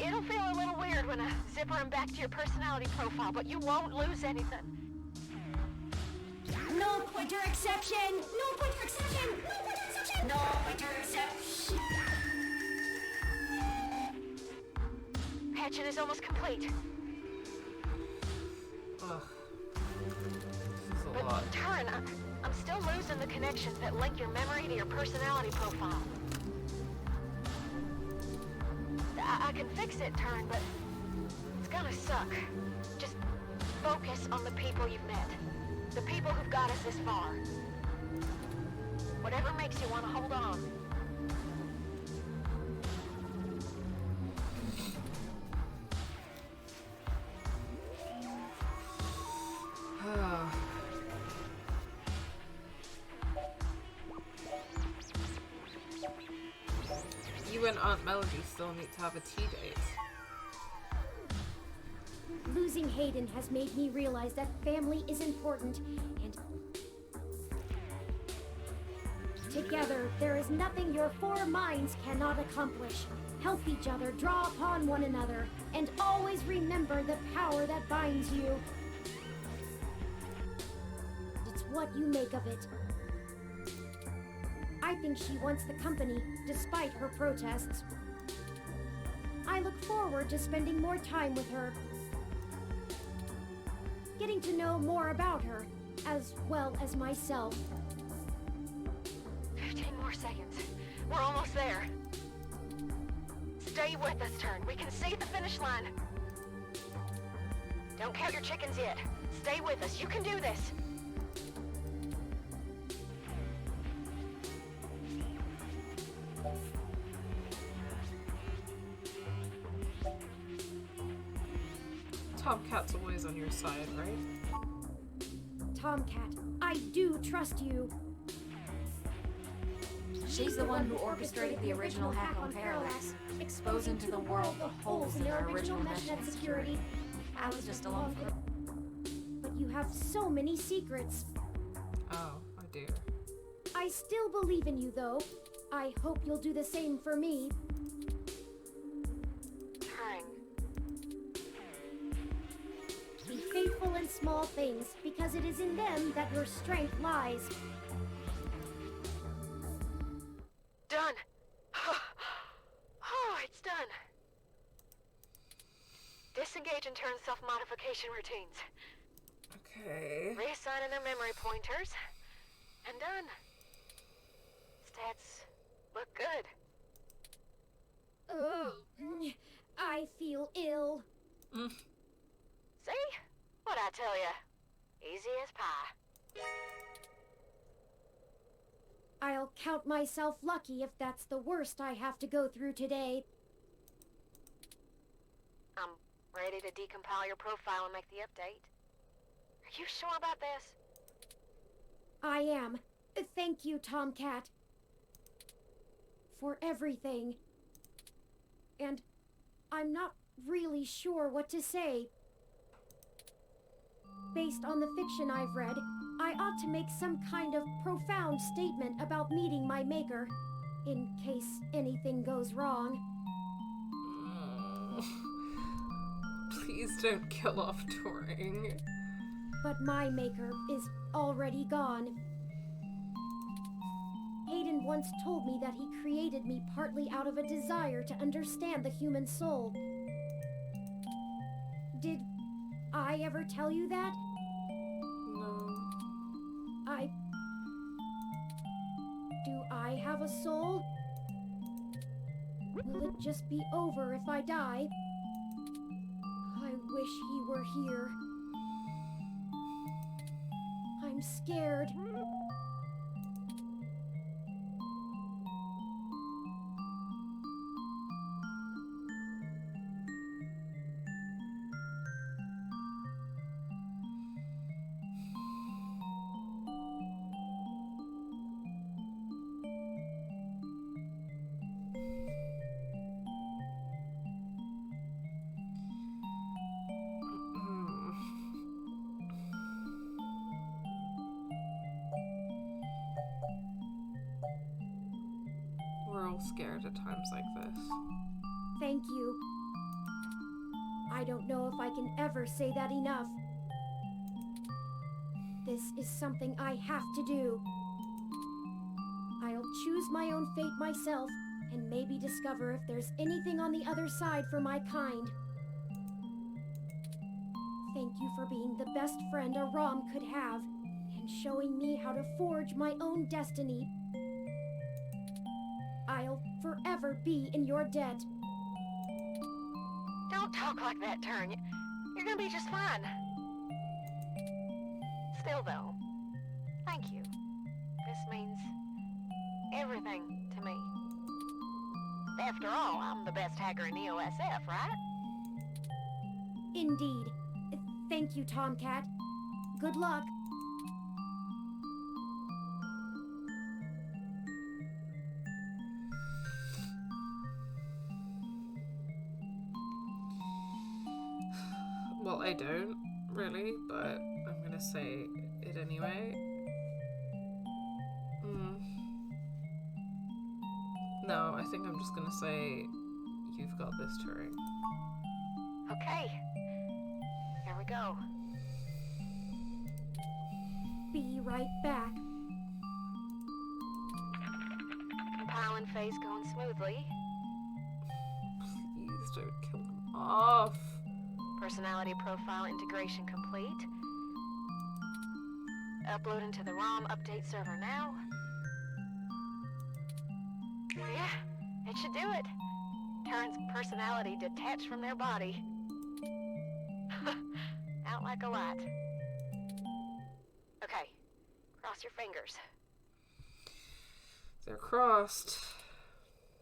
It'll feel a little weird when I zipper him back to your personality profile, but you won't lose anything. No pointer exception! No pointer exception! No pointer exception! No pointer exception! Patching is almost complete. Ugh. This is a But lot. Turin, I'm still losing the connections that link your memory to your personality profile. I can fix it, Turin, but it's gonna suck. Just focus on the people you've met. The people who've got us this far. Whatever makes you want to hold on. You and Aunt Melody still need to have a tea date. Losing Hayden has made me realize that family is important, and together there is nothing your four minds cannot accomplish. Help each other, draw upon one another, and always remember the power that binds you. It's what you make of it. I think she wants the company, despite her protests. I look forward to spending more time with her, getting to know more about her, as well as myself. 15 more seconds. We're almost there. Stay with us, Turn. We can see the finish line. Don't count your chickens yet. Stay with us. You can do this. Tomcat's always on your side, right? Tomcat, I do trust you. She's the one who orchestrated the original hack on Parallax, exposing to the world the holes in their original meshnet security. I was just along for... But you have so many secrets. Oh, I do. I still believe in you, though. I hope you'll do the same for me. Turn. Be faithful in small things, because it is in them that your strength lies. Done. Oh, it's done. Disengage and turn self-modification routines. Okay. Reassigning their memory pointers. And done. Stats look good. Ugh, I feel ill. See? What'd I tell ya? Easy as pie. I'll count myself lucky if that's the worst I have to go through today. I'm ready to decompile your profile and make the update. Are you sure about this? I am. Thank you, Tomcat. For everything. And I'm not really sure what to say. Based on the fiction I've read, I ought to make some kind of profound statement about meeting my maker, in case anything goes wrong. Please don't kill off Turing. But my maker is already gone. Hayden once told me that he created me partly out of a desire to understand the human soul. Did I ever tell you that? No. Do I have a soul? Will it just be over if I die? I wish he were here. I'm scared. We're all scared at times like this. Thank you. I don't know if I can ever say that enough. This is something I have to do. I'll choose my own fate myself, and maybe discover if there's anything on the other side for my kind. Thank you for being the best friend a ROM could have, and showing me how to forge my own destiny. I'll forever be in your debt. Don't talk like that, Turn. You're gonna be just fine. Still, though, thank you. This means everything to me. After all, I'm the best hacker in EOSF, right? Indeed. Thank you, Tomcat. Good luck. Well, I don't, really, but I'm gonna say it anyway. No, I think I'm just gonna say, you've got this, Turing. Okay. Here we go. Be right back. Compiling phase going smoothly. Please don't kill him off. Personality profile integration complete. Uploading to the ROM update server now. Yeah, it should do it. Turns personality detached from their body. Out like a light. Okay, cross your fingers. They're crossed.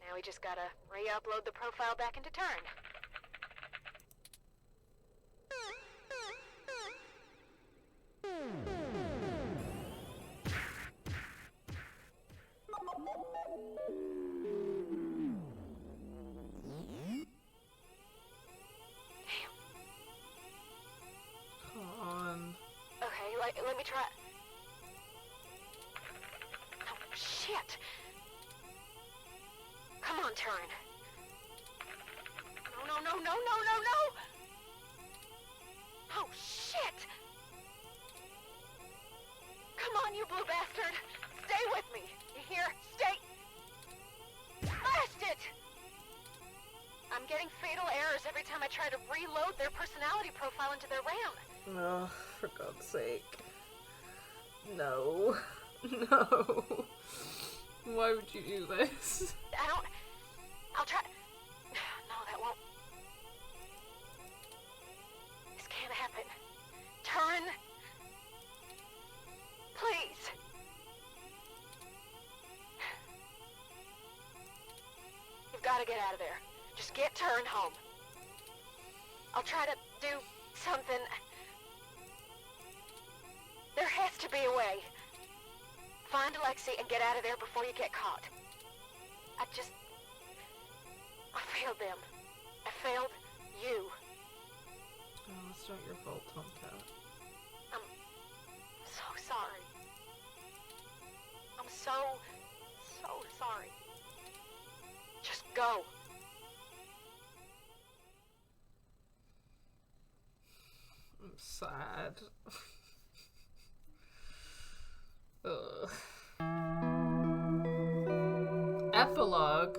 Now we just gotta re-upload the profile back into Turn. Let me try. Oh, shit. Come on, Turn. No. Oh, shit. Come on, you blue bastard. Stay with me. You hear? Stay. Blast it! I'm getting fatal errors every time I try to reload their personality profile into their RAM. Oh, for God's sake. No. No. Why would you do this? I'll try. No, that won't. This can't happen. Turn. Please. You've got to get out of there. Just get Turn home. I'll try to do something. There has to be a way. Find Alexei and get out of there before you get caught. I failed them. I failed you. Oh, it's not your fault, Tomcat. I'm so sorry. I'm so sorry. Just go. I'm sad. Ugh. Epilogue.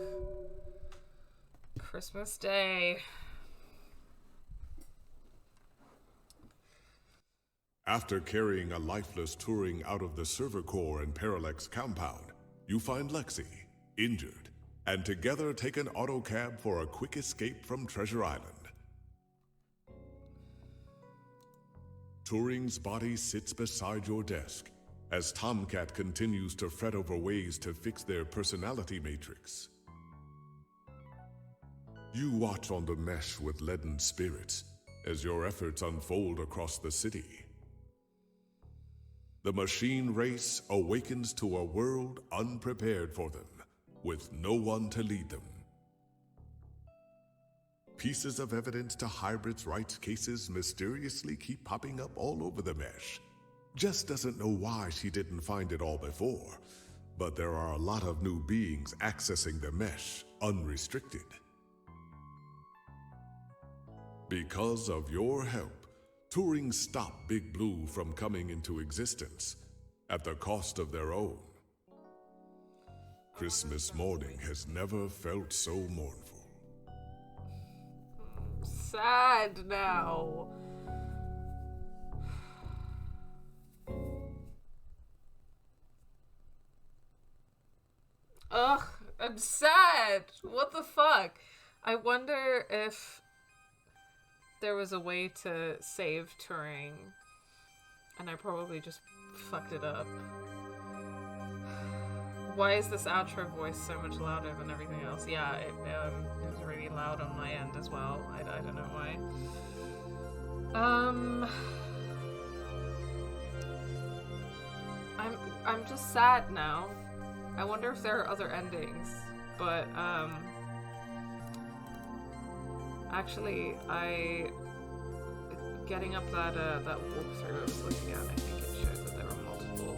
Christmas Day. After carrying a lifeless Turing out of the server core and Parallax compound, you find Lexi, injured, and together take an autocab for a quick escape from Treasure Island. Turing's body sits beside your desk, as Tomcat continues to fret over ways to fix their personality matrix. You watch on the mesh with leaden spirits as your efforts unfold across the city. The machine race awakens to a world unprepared for them, with no one to lead them. Pieces of evidence to Hybrid's rights cases mysteriously keep popping up all over the mesh. Jess doesn't know why she didn't find it all before, but there are a lot of new beings accessing the mesh unrestricted. Because of your help, Turing stopped Big Blue from coming into existence at the cost of their own. Christmas morning has never felt so mournful. Sad now. Ugh, I'm sad. What the fuck? I wonder if there was a way to save Turing, and I probably just fucked it up. Why is this outro voice so much louder than everything else? Yeah, it was really loud on my end as well. I don't know why. I'm just sad now. I wonder if there are other endings, but actually, getting up that walkthrough I was looking at, I think it showed that there were multiple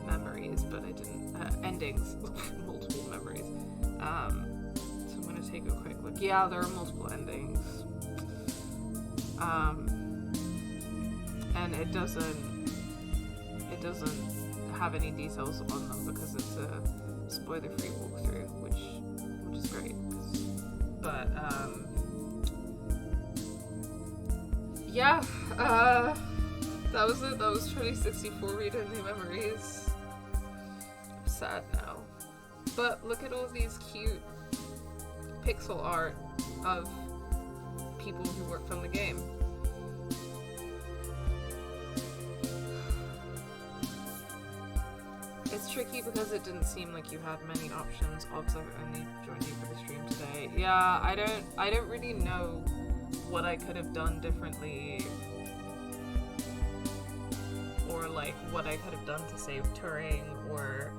memories, but I didn't endings, multiple memories. So I'm gonna take a quick look. Yeah, there are multiple endings. And it doesn't have any details on them because it's a spoiler-free walkthrough, which is great. But yeah, that was it. That was 2064 read-only memories. I'm sad now, but look at all these cute pixel art of people who worked on the game. It's tricky because it didn't seem like you had many options. Also, I've only joined you for the stream today. Yeah, I don't really know what I could have done differently, or like what I could have done to save Turing, or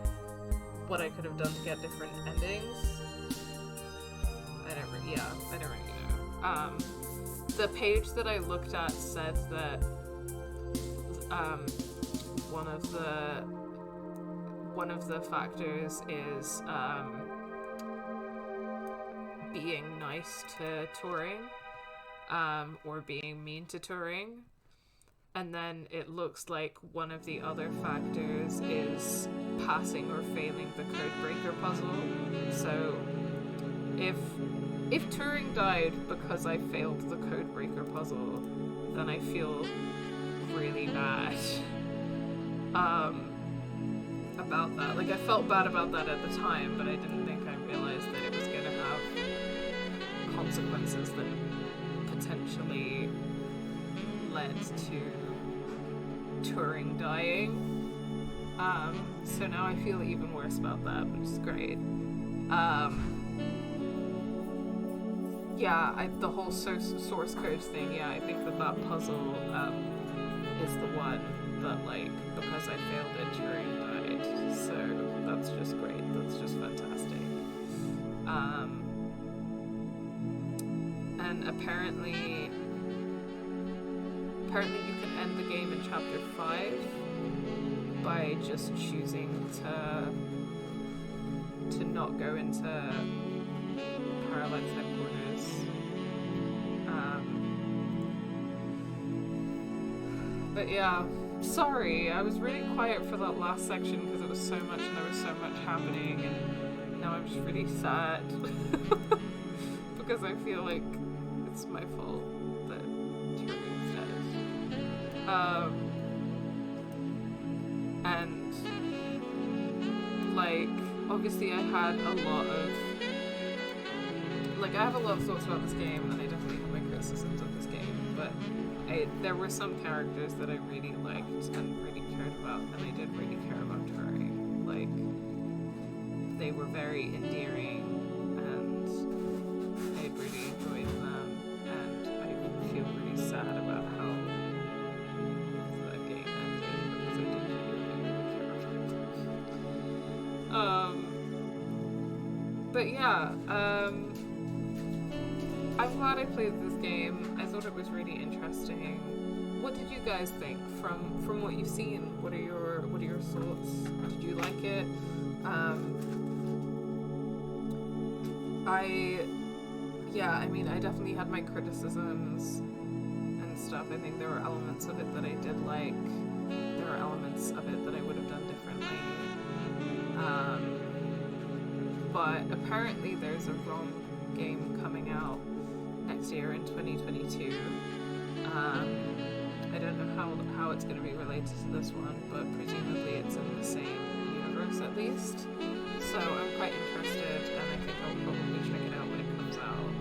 what I could have done to get different endings. I don't really know. The page that I looked at said that one of the factors is being nice to Turing, or being mean to Turing, and then it looks like one of the other factors is passing or failing the codebreaker puzzle. So if Turing died because I failed the codebreaker puzzle, then I feel really bad about that. Like, I felt bad about that at the time, but I didn't think I realized that it was going to have consequences that potentially led to Turing dying. So now I feel even worse about that, which is great. Yeah, the whole source code thing, yeah, I think that puzzle is the one that, like, because I failed it, Turing died. So that's just great. That's just fantastic. And apparently you can end the game in chapter 5 by just choosing to not go into Parallax headquarters. But yeah, sorry, I was really quiet for that last section because it was so much and there was so much happening, and now I'm just really sad because I feel like it's my fault that Turing's dead. And like, obviously I had a lot of, like, I have a lot of thoughts about this game, and I definitely have my criticisms of this game, but there were some characters that I really liked and really cared about, and I did really care about Turing. Like, they were very endearing, and I really enjoyed them, and I feel really sad about how the game ended, because I did really care about them. But yeah, I'm glad I played this game. I thought it was really interesting. What did you guys think from what you've seen? What are your thoughts? Did you like it? yeah, I mean, I definitely had my criticisms and stuff. I think there were elements of it that I did like. There are elements of it that I would have done differently. But apparently there's a ROM game coming out next year in 2022. I don't know how it's going to be related to this one, but presumably it's in the same universe at least. So I'm quite interested, and I think I'll probably check it out when it comes out.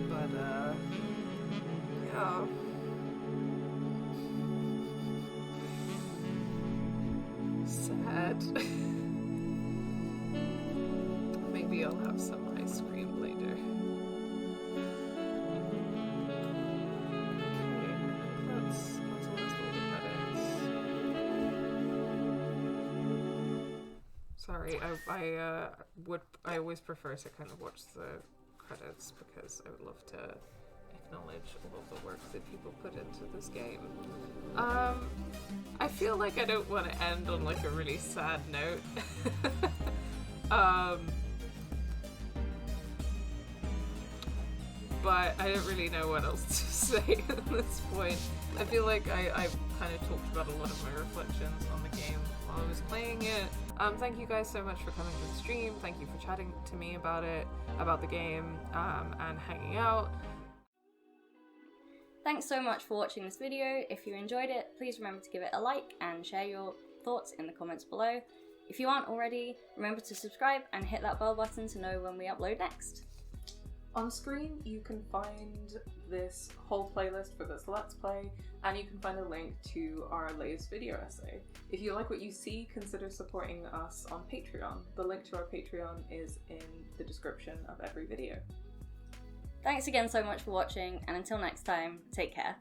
But, yeah. Sad. Maybe I'll have some ice cream later. Okay, that's almost all the credits. Sorry, I always prefer to kind of watch the credits because I would love to acknowledge all of the work that people put into this game. I feel like I don't want to end on like a really sad note. But I don't really know what else to say at this point. I feel like I've kind of talked about a lot of my reflections on the game while I was playing it. Thank you guys so much for coming to the stream. Thank you for chatting to me about it, about the game, and hanging out. Thanks so much for watching this video. If you enjoyed it, please remember to give it a like and share your thoughts in the comments below. If you aren't already, remember to subscribe and hit that bell button to know when we upload next. On screen, you can find this whole playlist for this Let's Play, and you can find a link to our latest video essay. If you like what you see, consider supporting us on Patreon. The link to our Patreon is in the description of every video. Thanks again so much for watching, and until next time, take care.